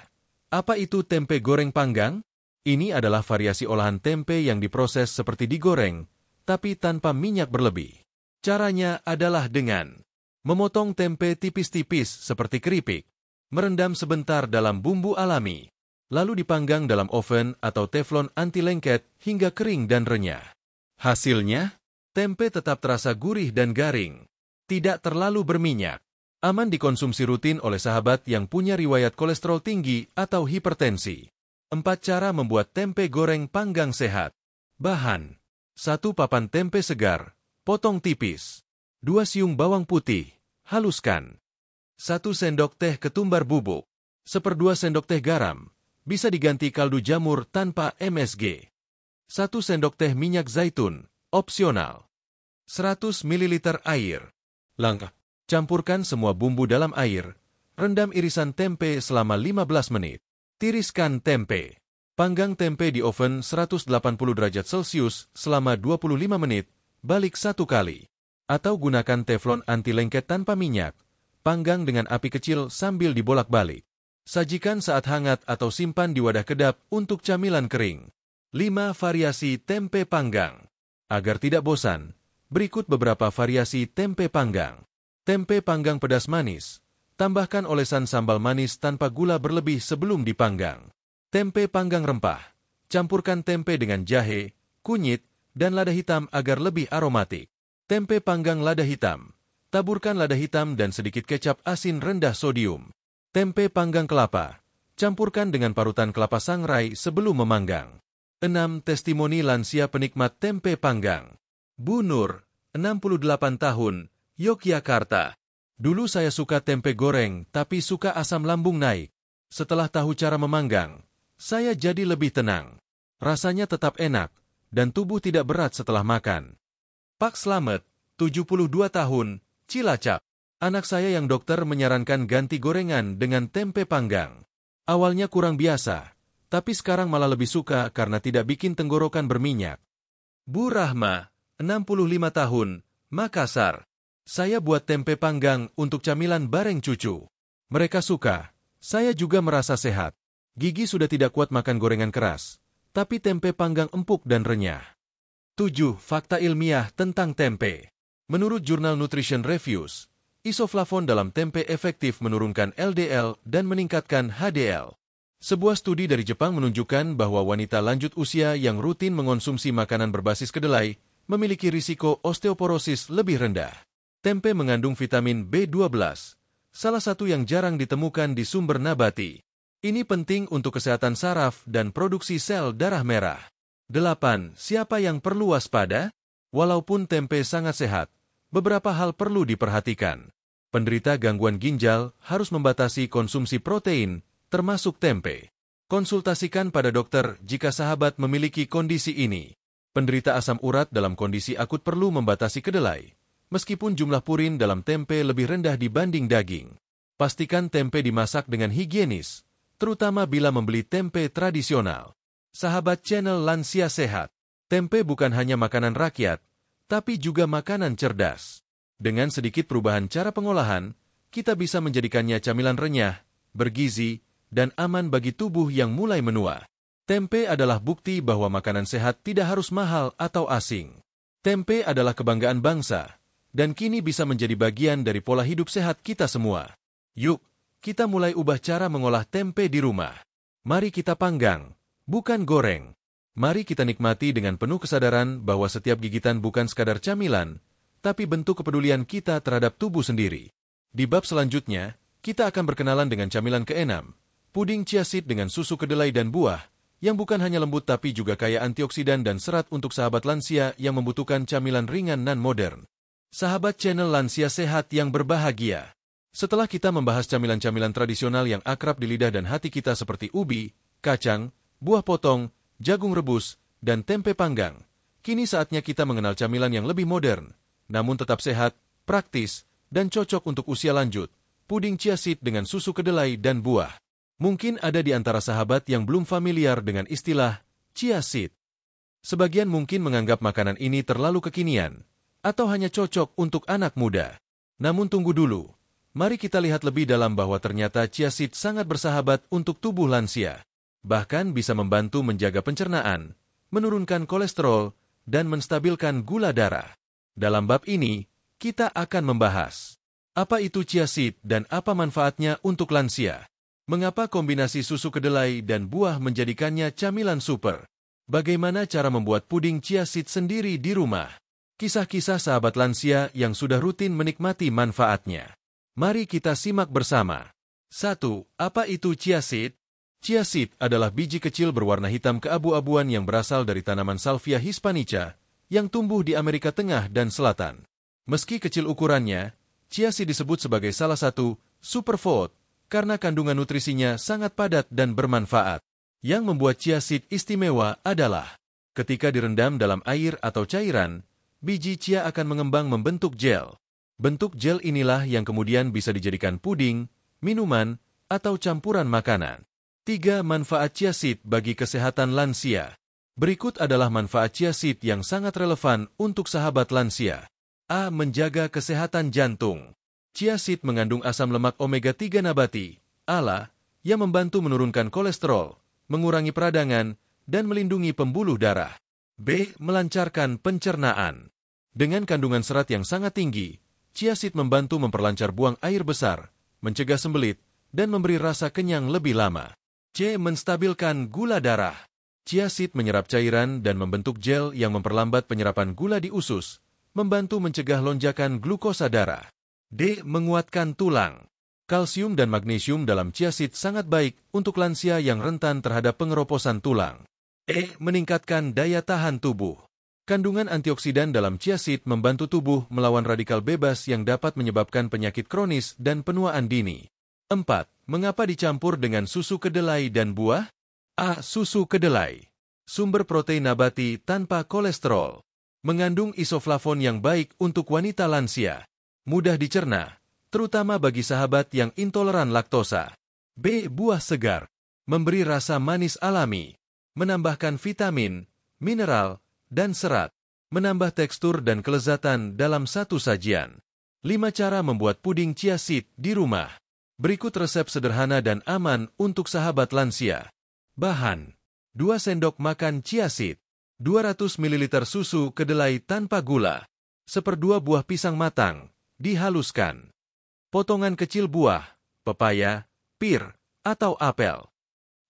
Apa itu tempe goreng panggang? Ini adalah variasi olahan tempe yang diproses seperti digoreng, tapi tanpa minyak berlebih. Caranya adalah dengan memotong tempe tipis-tipis seperti keripik, merendam sebentar dalam bumbu alami, lalu dipanggang dalam oven atau teflon anti lengket hingga kering dan renyah. Hasilnya, tempe tetap terasa gurih dan garing, tidak terlalu berminyak, aman dikonsumsi rutin oleh sahabat yang punya riwayat kolesterol tinggi atau hipertensi. 4 cara membuat tempe goreng panggang sehat. Bahan: 1 papan tempe segar, potong tipis. 2 siung bawang putih, haluskan. 1 sendok teh ketumbar bubuk. 1/2 sendok teh garam, bisa diganti kaldu jamur tanpa MSG. 1 sendok teh minyak zaitun, opsional. 100 ml air. Langkah: campurkan semua bumbu dalam air, rendam irisan tempe selama 15 menit. Tiriskan tempe. Panggang tempe di oven 180 derajat Celcius selama 25 menit, balik 1 kali. Atau gunakan teflon anti lengket tanpa minyak, panggang dengan api kecil sambil dibolak-balik. Sajikan saat hangat atau simpan di wadah kedap untuk camilan kering. 5 variasi tempe panggang. Agar tidak bosan, berikut beberapa variasi tempe panggang. Tempe panggang pedas manis. Tambahkan olesan sambal manis tanpa gula berlebih sebelum dipanggang. Tempe panggang rempah. Campurkan tempe dengan jahe, kunyit, dan lada hitam agar lebih aromatik. Tempe panggang lada hitam. Taburkan lada hitam dan sedikit kecap asin rendah sodium. Tempe panggang kelapa. Campurkan dengan parutan kelapa sangrai sebelum memanggang. 6 testimoni lansia penikmat tempe panggang. Bu Nur, 68 tahun, Yogyakarta. Dulu saya suka tempe goreng, tapi suka asam lambung naik. Setelah tahu cara memanggang, saya jadi lebih tenang. Rasanya tetap enak, dan tubuh tidak berat setelah makan. Pak Slamet, 72 tahun, Cilacap. Anak saya yang dokter menyarankan ganti gorengan dengan tempe panggang. Awalnya kurang biasa, tapi sekarang malah lebih suka karena tidak bikin tenggorokan berminyak. Bu Rahma, 65 tahun, Makassar. Saya buat tempe panggang untuk camilan bareng cucu. Mereka suka. Saya juga merasa sehat. Gigi sudah tidak kuat makan gorengan keras, tapi tempe panggang empuk dan renyah. 7 fakta ilmiah tentang tempe. Menurut jurnal Nutrition Reviews, isoflavon dalam tempe efektif menurunkan LDL dan meningkatkan HDL. Sebuah studi dari Jepang menunjukkan bahwa wanita lanjut usia yang rutin mengonsumsi makanan berbasis kedelai memiliki risiko osteoporosis lebih rendah. Tempe mengandung vitamin B12, salah satu yang jarang ditemukan di sumber nabati. Ini penting untuk kesehatan saraf dan produksi sel darah merah. 8. Siapa yang perlu waspada? Walaupun tempe sangat sehat, beberapa hal perlu diperhatikan. Penderita gangguan ginjal harus membatasi konsumsi protein, termasuk tempe. Konsultasikan pada dokter jika sahabat memiliki kondisi ini. Penderita asam urat dalam kondisi akut perlu membatasi kedelai. Meskipun jumlah purin dalam tempe lebih rendah dibanding daging. Pastikan tempe dimasak dengan higienis, terutama bila membeli tempe tradisional. Sahabat channel Lansia Sehat, tempe bukan hanya makanan rakyat, tapi juga makanan cerdas. Dengan sedikit perubahan cara pengolahan, kita bisa menjadikannya camilan renyah, bergizi, dan aman bagi tubuh yang mulai menua. Tempe adalah bukti bahwa makanan sehat tidak harus mahal atau asing. Tempe adalah kebanggaan bangsa, dan kini bisa menjadi bagian dari pola hidup sehat kita semua. Yuk, kita mulai ubah cara mengolah tempe di rumah. Mari kita panggang, bukan goreng. Mari kita nikmati dengan penuh kesadaran bahwa setiap gigitan bukan sekadar camilan, tapi bentuk kepedulian kita terhadap tubuh sendiri. Di bab selanjutnya, kita akan berkenalan dengan camilan ke-6, puding chia seed dengan susu kedelai dan buah, yang bukan hanya lembut tapi juga kaya antioksidan dan serat untuk sahabat lansia yang membutuhkan camilan ringan dan modern. Sahabat channel Lansia Sehat yang berbahagia. Setelah kita membahas camilan-camilan tradisional yang akrab di lidah dan hati kita seperti ubi, kacang, buah potong, jagung rebus, dan tempe panggang, kini saatnya kita mengenal camilan yang lebih modern, namun tetap sehat, praktis, dan cocok untuk usia lanjut, puding chia seed dengan susu kedelai dan buah. Mungkin ada di antara sahabat yang belum familiar dengan istilah chia seed. Sebagian mungkin menganggap makanan ini terlalu kekinian, atau hanya cocok untuk anak muda. Namun tunggu dulu, mari kita lihat lebih dalam bahwa ternyata chia seed sangat bersahabat untuk tubuh lansia. Bahkan bisa membantu menjaga pencernaan, menurunkan kolesterol, dan menstabilkan gula darah. Dalam bab ini, kita akan membahas apa itu chia seed dan apa manfaatnya untuk lansia. Mengapa kombinasi susu kedelai dan buah menjadikannya camilan super? Bagaimana cara membuat puding chia seed sendiri di rumah? Kisah-kisah sahabat lansia yang sudah rutin menikmati manfaatnya. Mari kita simak bersama. 1. Apa itu chia seed? Chia seed adalah biji kecil berwarna hitam keabu-abuan yang berasal dari tanaman Salvia hispanica yang tumbuh di Amerika Tengah dan Selatan. Meski kecil ukurannya, chia seed disebut sebagai salah satu superfood karena kandungan nutrisinya sangat padat dan bermanfaat. Yang membuat chia seed istimewa adalah ketika direndam dalam air atau cairan, biji chia akan mengembang membentuk gel. Bentuk gel inilah yang kemudian bisa dijadikan puding, minuman, atau campuran makanan. 3. Manfaat chia seed bagi kesehatan lansia. Berikut adalah manfaat chia seed yang sangat relevan untuk sahabat lansia. A. Menjaga kesehatan jantung. Chia seed mengandung asam lemak omega-3 nabati, ALA, yang membantu menurunkan kolesterol, mengurangi peradangan, dan melindungi pembuluh darah. B. Melancarkan pencernaan. Dengan kandungan serat yang sangat tinggi, chia seed membantu memperlancar buang air besar, mencegah sembelit, dan memberi rasa kenyang lebih lama. C. Menstabilkan gula darah. Chia seed menyerap cairan dan membentuk gel yang memperlambat penyerapan gula di usus, membantu mencegah lonjakan glukosa darah. D. Menguatkan tulang. Kalsium dan magnesium dalam chia seed sangat baik untuk lansia yang rentan terhadap pengeroposan tulang. E. Meningkatkan daya tahan tubuh. Kandungan antioksidan dalam chia seed membantu tubuh melawan radikal bebas yang dapat menyebabkan penyakit kronis dan penuaan dini. 4. Mengapa dicampur dengan susu kedelai dan buah? A. Susu kedelai. Sumber protein nabati tanpa kolesterol. Mengandung isoflavon yang baik untuk wanita lansia. Mudah dicerna, terutama bagi sahabat yang intoleran laktosa. B. Buah segar. Memberi rasa manis alami. Menambahkan vitamin, mineral, dan serat. Menambah tekstur dan kelezatan dalam satu sajian. 5 cara membuat puding chia seed di rumah. Berikut resep sederhana dan aman untuk sahabat lansia. Bahan: 2 sendok makan chia seed, 200 ml susu kedelai tanpa gula, 1/2 buah pisang matang, dihaluskan. Potongan kecil buah, pepaya, pir, atau apel.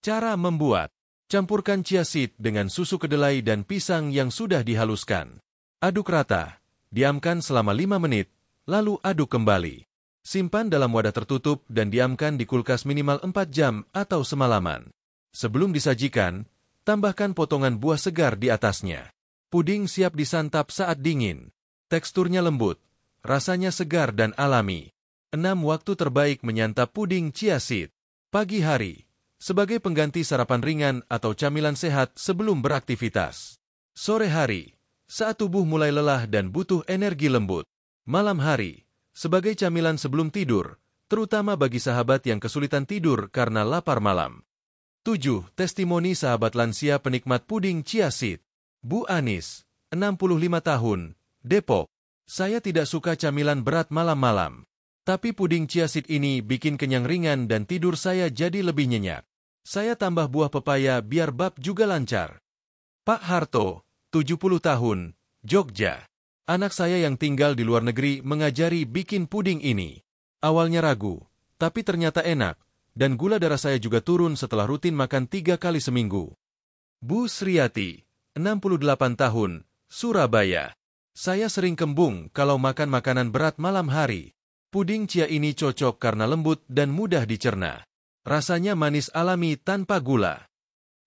Cara membuat: campurkan chia seed dengan susu kedelai dan pisang yang sudah dihaluskan. Aduk rata, diamkan selama 5 menit, lalu aduk kembali. Simpan dalam wadah tertutup dan diamkan di kulkas minimal 4 jam atau semalaman. Sebelum disajikan, tambahkan potongan buah segar di atasnya. Puding siap disantap saat dingin. Teksturnya lembut, rasanya segar dan alami. 6 waktu terbaik menyantap puding chia seed. Pagi hari, sebagai pengganti sarapan ringan atau camilan sehat sebelum beraktivitas. Sore hari, saat tubuh mulai lelah dan butuh energi lembut. Malam hari, sebagai camilan sebelum tidur, terutama bagi sahabat yang kesulitan tidur karena lapar malam. 7. Testimoni sahabat lansia penikmat puding chia seed. Bu Anis, 65 tahun, Depok. Saya tidak suka camilan berat malam-malam. Tapi puding chia seed ini bikin kenyang ringan dan tidur saya jadi lebih nyenyak. Saya tambah buah pepaya biar bab juga lancar. Pak Harto, 70 tahun, Jogja. Anak saya yang tinggal di luar negeri mengajari bikin puding ini. Awalnya ragu, tapi ternyata enak, dan gula darah saya juga turun setelah rutin makan 3 kali seminggu. Bu Sriati, 68 tahun, Surabaya. Saya sering kembung kalau makan makanan berat malam hari. Puding chia ini cocok karena lembut dan mudah dicerna. Rasanya manis alami tanpa gula.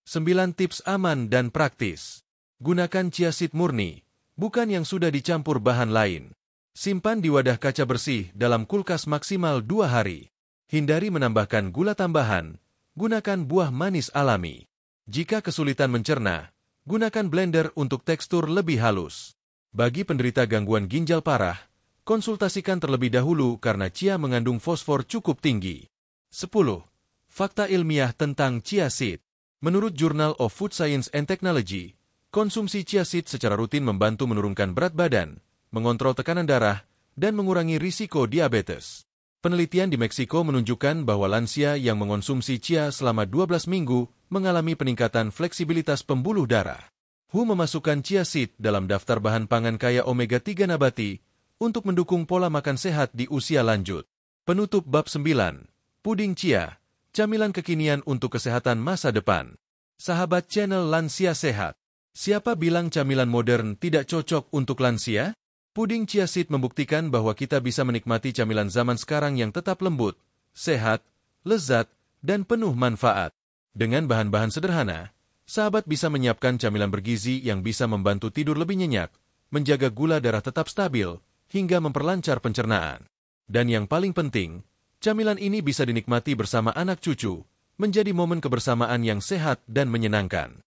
9 tips aman dan praktis. Gunakan chia seed murni, bukan yang sudah dicampur bahan lain. Simpan di wadah kaca bersih dalam kulkas maksimal 2 hari. Hindari menambahkan gula tambahan. Gunakan buah manis alami. Jika kesulitan mencerna, gunakan blender untuk tekstur lebih halus. Bagi penderita gangguan ginjal parah, konsultasikan terlebih dahulu karena chia mengandung fosfor cukup tinggi. 10. Fakta ilmiah tentang chia seed. Menurut Journal of Food Science and Technology, konsumsi chia seed secara rutin membantu menurunkan berat badan, mengontrol tekanan darah, dan mengurangi risiko diabetes. Penelitian di Meksiko menunjukkan bahwa lansia yang mengonsumsi chia selama 12 minggu mengalami peningkatan fleksibilitas pembuluh darah. WHO memasukkan chia seed dalam daftar bahan pangan kaya omega-3 nabati untuk mendukung pola makan sehat di usia lanjut. Penutup bab 9. Puding chia, camilan kekinian untuk kesehatan masa depan. Sahabat channel Lansia Sehat. Siapa bilang camilan modern tidak cocok untuk lansia? Puding chia seed membuktikan bahwa kita bisa menikmati camilan zaman sekarang yang tetap lembut, sehat, lezat, dan penuh manfaat. Dengan bahan-bahan sederhana, sahabat bisa menyiapkan camilan bergizi yang bisa membantu tidur lebih nyenyak, menjaga gula darah tetap stabil, hingga memperlancar pencernaan. Dan yang paling penting, camilan ini bisa dinikmati bersama anak cucu, menjadi momen kebersamaan yang sehat dan menyenangkan.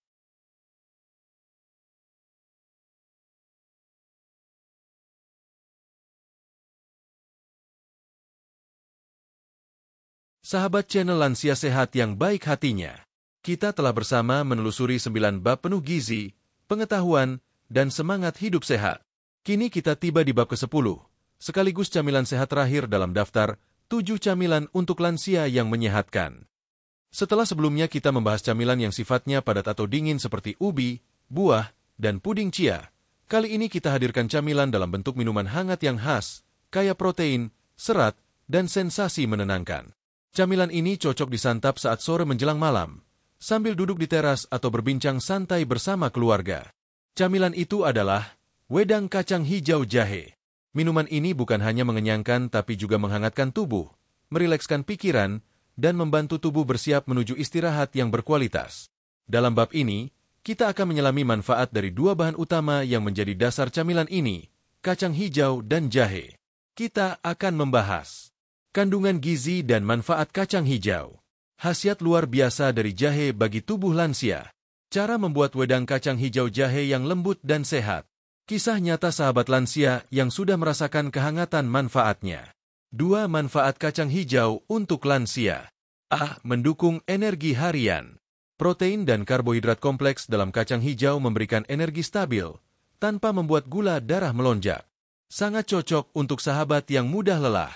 Sahabat channel Lansia Sehat yang baik hatinya, kita telah bersama menelusuri 9 bab penuh gizi, pengetahuan, dan semangat hidup sehat. Kini kita tiba di bab ke-10, sekaligus camilan sehat terakhir dalam daftar 7 camilan untuk lansia yang menyehatkan. Setelah sebelumnya kita membahas camilan yang sifatnya padat atau dingin seperti ubi, buah, dan puding chia, kali ini kita hadirkan camilan dalam bentuk minuman hangat yang khas, kaya protein, serat, dan sensasi menenangkan. Camilan ini cocok disantap saat sore menjelang malam, sambil duduk di teras atau berbincang santai bersama keluarga. Camilan itu adalah wedang kacang hijau jahe. Minuman ini bukan hanya mengenyangkan tapi juga menghangatkan tubuh, merilekskan pikiran, dan membantu tubuh bersiap menuju istirahat yang berkualitas. Dalam bab ini, kita akan menyelami manfaat dari 2 bahan utama yang menjadi dasar camilan ini, kacang hijau dan jahe. Kita akan membahas kandungan gizi dan manfaat kacang hijau. Khasiat luar biasa dari jahe bagi tubuh lansia. Cara membuat wedang kacang hijau jahe yang lembut dan sehat. Kisah nyata sahabat lansia yang sudah merasakan kehangatan manfaatnya. 2 manfaat kacang hijau untuk lansia. A. Mendukung energi harian. Protein dan karbohidrat kompleks dalam kacang hijau memberikan energi stabil, tanpa membuat gula darah melonjak. Sangat cocok untuk sahabat yang mudah lelah.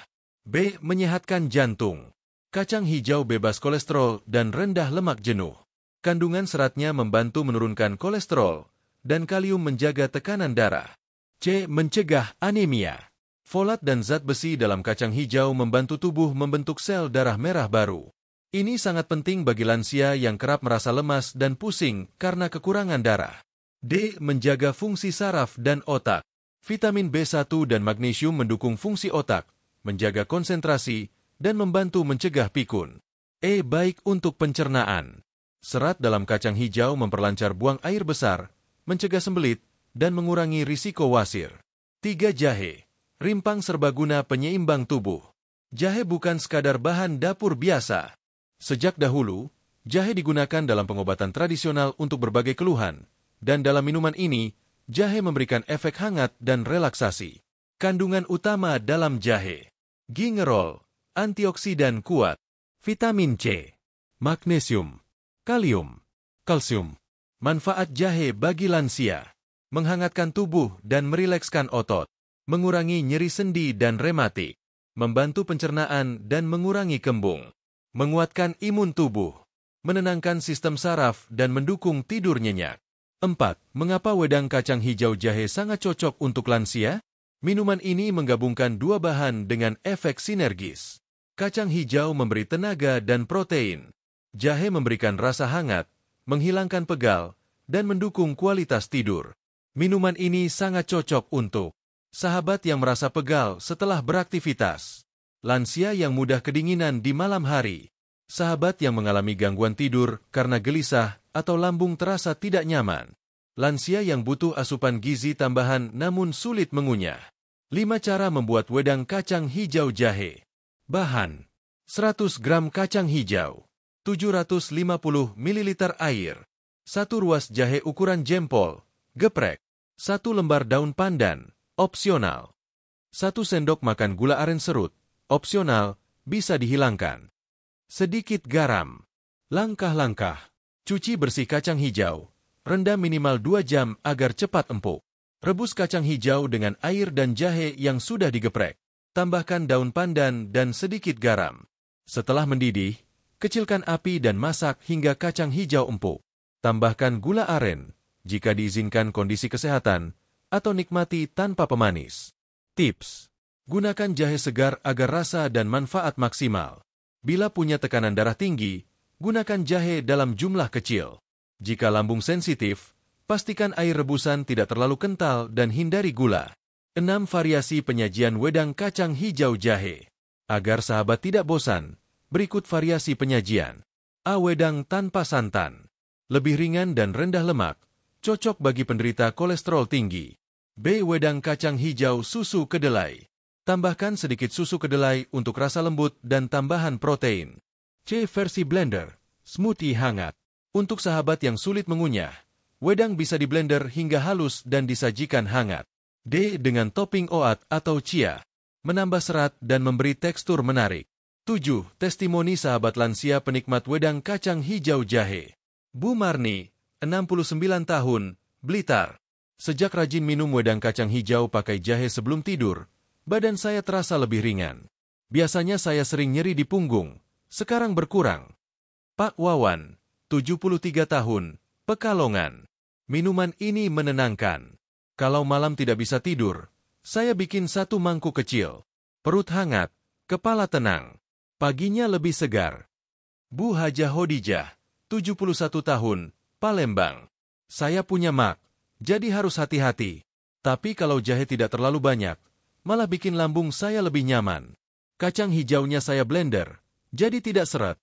B. Menyehatkan jantung. Kacang hijau bebas kolesterol dan rendah lemak jenuh. Kandungan seratnya membantu menurunkan kolesterol, dan kalium menjaga tekanan darah. C. Mencegah anemia. Folat dan zat besi dalam kacang hijau membantu tubuh membentuk sel darah merah baru. Ini sangat penting bagi lansia yang kerap merasa lemas dan pusing karena kekurangan darah. D. Menjaga fungsi saraf dan otak. Vitamin B1 dan magnesium mendukung fungsi otak, menjaga konsentrasi, dan membantu mencegah pikun. E. Baik untuk pencernaan. Serat dalam kacang hijau memperlancar buang air besar, mencegah sembelit, dan mengurangi risiko wasir. 3. Jahe. Rimpang serbaguna penyeimbang tubuh. Jahe bukan sekadar bahan dapur biasa. Sejak dahulu, jahe digunakan dalam pengobatan tradisional untuk berbagai keluhan, dan dalam minuman ini, jahe memberikan efek hangat dan relaksasi. Kandungan utama dalam jahe. Gingerol, antioksidan kuat, vitamin C, magnesium, kalium, kalsium. Manfaat jahe bagi lansia. Menghangatkan tubuh dan merilekskan otot. mengurangi nyeri sendi dan rematik, membantu pencernaan dan mengurangi kembung, menguatkan imun tubuh, menenangkan sistem saraf dan mendukung tidur nyenyak. 4. Mengapa wedang kacang hijau jahe sangat cocok untuk lansia? Minuman ini menggabungkan dua bahan dengan efek sinergis. Kacang hijau memberi tenaga dan protein. Jahe memberikan rasa hangat, menghilangkan pegal, dan mendukung kualitas tidur. Minuman ini sangat cocok untuk sahabat yang merasa pegal setelah beraktivitas, lansia yang mudah kedinginan di malam hari, sahabat yang mengalami gangguan tidur karena gelisah atau lambung terasa tidak nyaman, lansia yang butuh asupan gizi tambahan namun sulit mengunyah. 5 cara membuat wedang kacang hijau jahe. Bahan: 100 gram kacang hijau, 750 ml air, 1 ruas jahe ukuran jempol, geprek, 1 lembar daun pandan, opsional, 1 sendok makan gula aren serut, opsional, bisa dihilangkan. Sedikit garam. Langkah-langkah: cuci bersih kacang hijau, rendam minimal 2 jam agar cepat empuk. Rebus kacang hijau dengan air dan jahe yang sudah digeprek. Tambahkan daun pandan dan sedikit garam. Setelah mendidih, kecilkan api dan masak hingga kacang hijau empuk. Tambahkan gula aren, jika diizinkan kondisi kesehatan, atau nikmati tanpa pemanis. Tips: gunakan jahe segar agar rasa dan manfaat maksimal. Bila punya tekanan darah tinggi, gunakan jahe dalam jumlah kecil. Jika lambung sensitif, pastikan air rebusan tidak terlalu kental dan hindari gula. 6 variasi penyajian wedang kacang hijau jahe. Agar sahabat tidak bosan, berikut variasi penyajian. A. Wedang tanpa santan. Lebih ringan dan rendah lemak, cocok bagi penderita kolesterol tinggi. B. Wedang kacang hijau susu kedelai. Tambahkan sedikit susu kedelai untuk rasa lembut dan tambahan protein. C. Versi blender, smoothie hangat. Untuk sahabat yang sulit mengunyah, wedang bisa diblender hingga halus dan disajikan hangat. D. Dengan topping oat atau chia, menambah serat dan memberi tekstur menarik. 7. Testimoni sahabat lansia penikmat wedang kacang hijau jahe. Bu Marni, 69 tahun, Blitar. Sejak rajin minum wedang kacang hijau pakai jahe sebelum tidur, badan saya terasa lebih ringan. Biasanya saya sering nyeri di punggung, sekarang berkurang. Pak Wawan, 73 tahun, Pekalongan. Minuman ini menenangkan. Kalau malam tidak bisa tidur, saya bikin 1 mangkuk kecil. Perut hangat, kepala tenang. Paginya lebih segar. Bu Hajah Hodijah, 71 tahun, Palembang. Saya punya mak, jadi harus hati-hati. Tapi kalau jahe tidak terlalu banyak, malah bikin lambung saya lebih nyaman. Kacang hijaunya saya blender, jadi tidak seret.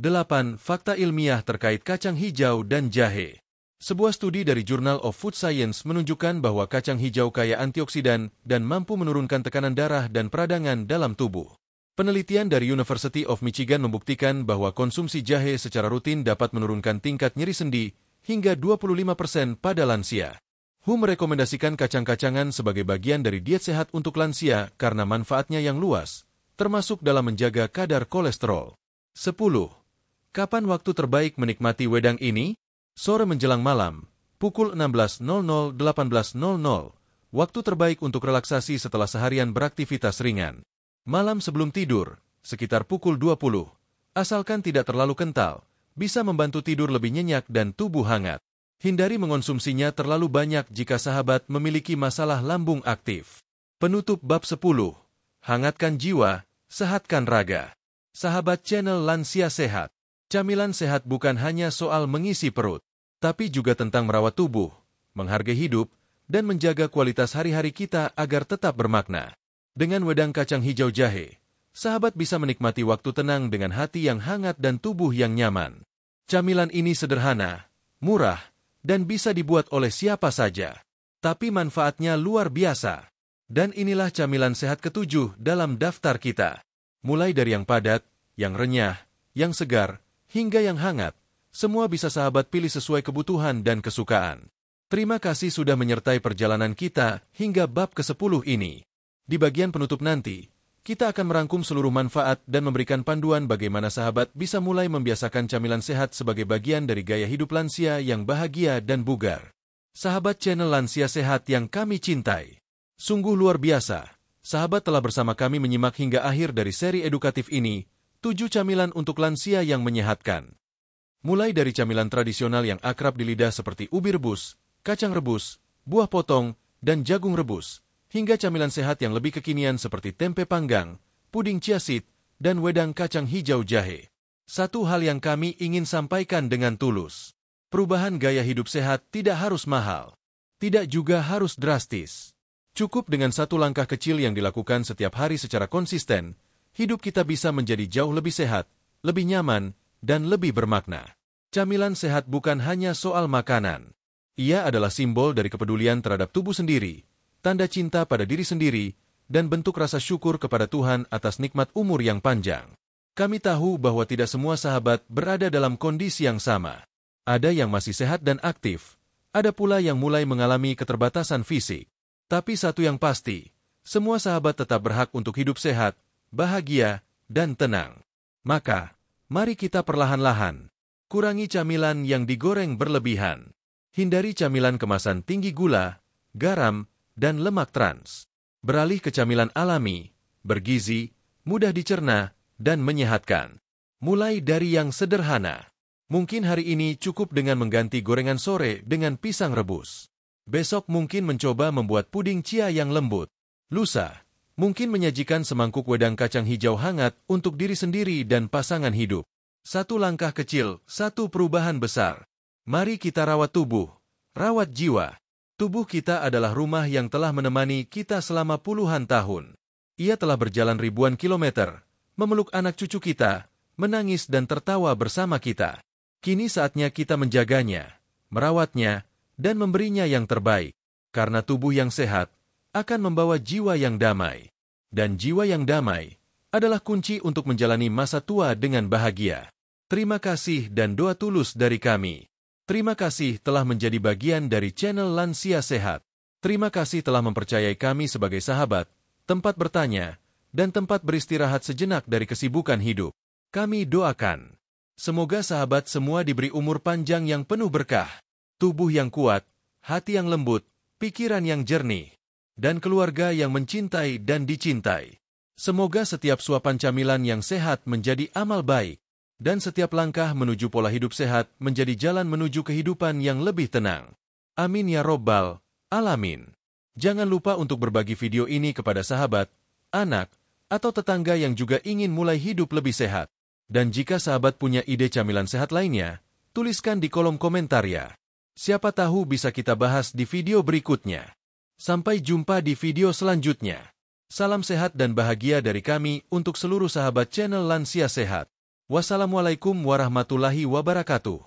8. Fakta ilmiah terkait kacang hijau dan jahe. Sebuah studi dari Journal of Food Science menunjukkan bahwa kacang hijau kaya antioksidan dan mampu menurunkan tekanan darah dan peradangan dalam tubuh. Penelitian dari University of Michigan membuktikan bahwa konsumsi jahe secara rutin dapat menurunkan tingkat nyeri sendi hingga 25% pada lansia. WHO merekomendasikan kacang-kacangan sebagai bagian dari diet sehat untuk lansia karena manfaatnya yang luas, termasuk dalam menjaga kadar kolesterol. 10. Kapan waktu terbaik menikmati wedang ini? Sore menjelang malam, pukul 16.00-18.00, waktu terbaik untuk relaksasi setelah seharian beraktivitas ringan. Malam sebelum tidur, sekitar pukul 20, asalkan tidak terlalu kental, bisa membantu tidur lebih nyenyak dan tubuh hangat. Hindari mengonsumsinya terlalu banyak jika sahabat memiliki masalah lambung aktif. Penutup bab 10. Hangatkan jiwa, sehatkan raga. Sahabat channel Lansia Sehat. Camilan sehat bukan hanya soal mengisi perut, tapi juga tentang merawat tubuh, menghargai hidup, dan menjaga kualitas hari-hari kita agar tetap bermakna. Dengan wedang kacang hijau jahe, sahabat bisa menikmati waktu tenang dengan hati yang hangat dan tubuh yang nyaman. Camilan ini sederhana, murah, dan bisa dibuat oleh siapa saja. Tapi manfaatnya luar biasa. Dan inilah camilan sehat ke-7 dalam daftar kita. Mulai dari yang padat, yang renyah, yang segar, hingga yang hangat, semua bisa sahabat pilih sesuai kebutuhan dan kesukaan. Terima kasih sudah menyertai perjalanan kita hingga bab ke-10 ini. Di bagian penutup nanti, kita akan merangkum seluruh manfaat dan memberikan panduan bagaimana sahabat bisa mulai membiasakan camilan sehat sebagai bagian dari gaya hidup lansia yang bahagia dan bugar. Sahabat channel Lansia Sehat yang kami cintai, Sungguh luar biasa. Sahabat telah bersama kami menyimak hingga akhir dari seri edukatif ini, 7 camilan untuk lansia yang menyehatkan. Mulai dari camilan tradisional yang akrab di lidah seperti ubi rebus, kacang rebus, buah potong, dan jagung rebus, hingga camilan sehat yang lebih kekinian seperti tempe panggang, puding chia seed, dan wedang kacang hijau jahe. Satu hal yang kami ingin sampaikan dengan tulus. Perubahan gaya hidup sehat tidak harus mahal. Tidak juga harus drastis. Cukup dengan satu langkah kecil yang dilakukan setiap hari secara konsisten, hidup kita bisa menjadi jauh lebih sehat, lebih nyaman, dan lebih bermakna. Camilan sehat bukan hanya soal makanan. Ia adalah simbol dari kepedulian terhadap tubuh sendiri, tanda cinta pada diri sendiri, dan bentuk rasa syukur kepada Tuhan atas nikmat umur yang panjang. Kami tahu bahwa tidak semua sahabat berada dalam kondisi yang sama. Ada yang masih sehat dan aktif, ada pula yang mulai mengalami keterbatasan fisik. Tapi satu yang pasti, semua sahabat tetap berhak untuk hidup sehat, bahagia, dan tenang. Maka, mari kita perlahan-lahan kurangi camilan yang digoreng berlebihan. Hindari camilan kemasan tinggi gula, garam, dan lemak trans. Beralih ke camilan alami, bergizi, mudah dicerna, dan menyehatkan. Mulai dari yang sederhana. Mungkin hari ini cukup dengan mengganti gorengan sore dengan pisang rebus. Besok mungkin mencoba membuat puding chia yang lembut. Lusa, mungkin menyajikan semangkuk wedang kacang hijau hangat untuk diri sendiri dan pasangan hidup. Satu langkah kecil, satu perubahan besar. Mari kita rawat tubuh, rawat jiwa. Tubuh kita adalah rumah yang telah menemani kita selama puluhan tahun. Ia telah berjalan ribuan kilometer, memeluk anak cucu kita, menangis dan tertawa bersama kita. Kini saatnya kita menjaganya, merawatnya, dan memberinya yang terbaik. Karena tubuh yang sehat akan membawa jiwa yang damai. Dan jiwa yang damai adalah kunci untuk menjalani masa tua dengan bahagia. Terima kasih dan doa tulus dari kami. Terima kasih telah menjadi bagian dari channel Lansia Sehat. Terima kasih telah mempercayai kami sebagai sahabat, tempat bertanya, dan tempat beristirahat sejenak dari kesibukan hidup. Kami doakan, semoga sahabat semua diberi umur panjang yang penuh berkah, tubuh yang kuat, hati yang lembut, pikiran yang jernih, dan keluarga yang mencintai dan dicintai. Semoga setiap suapan camilan yang sehat menjadi amal baik, dan setiap langkah menuju pola hidup sehat menjadi jalan menuju kehidupan yang lebih tenang. Amin ya Robbal Alamin. Jangan lupa untuk berbagi video ini kepada sahabat, anak, atau tetangga yang juga ingin mulai hidup lebih sehat. Dan jika sahabat punya ide camilan sehat lainnya, tuliskan di kolom komentar ya. Siapa tahu bisa kita bahas di video berikutnya. Sampai jumpa di video selanjutnya. Salam sehat dan bahagia dari kami untuk seluruh sahabat channel Lansia Sehat. Wassalamualaikum warahmatullahi wabarakatuh.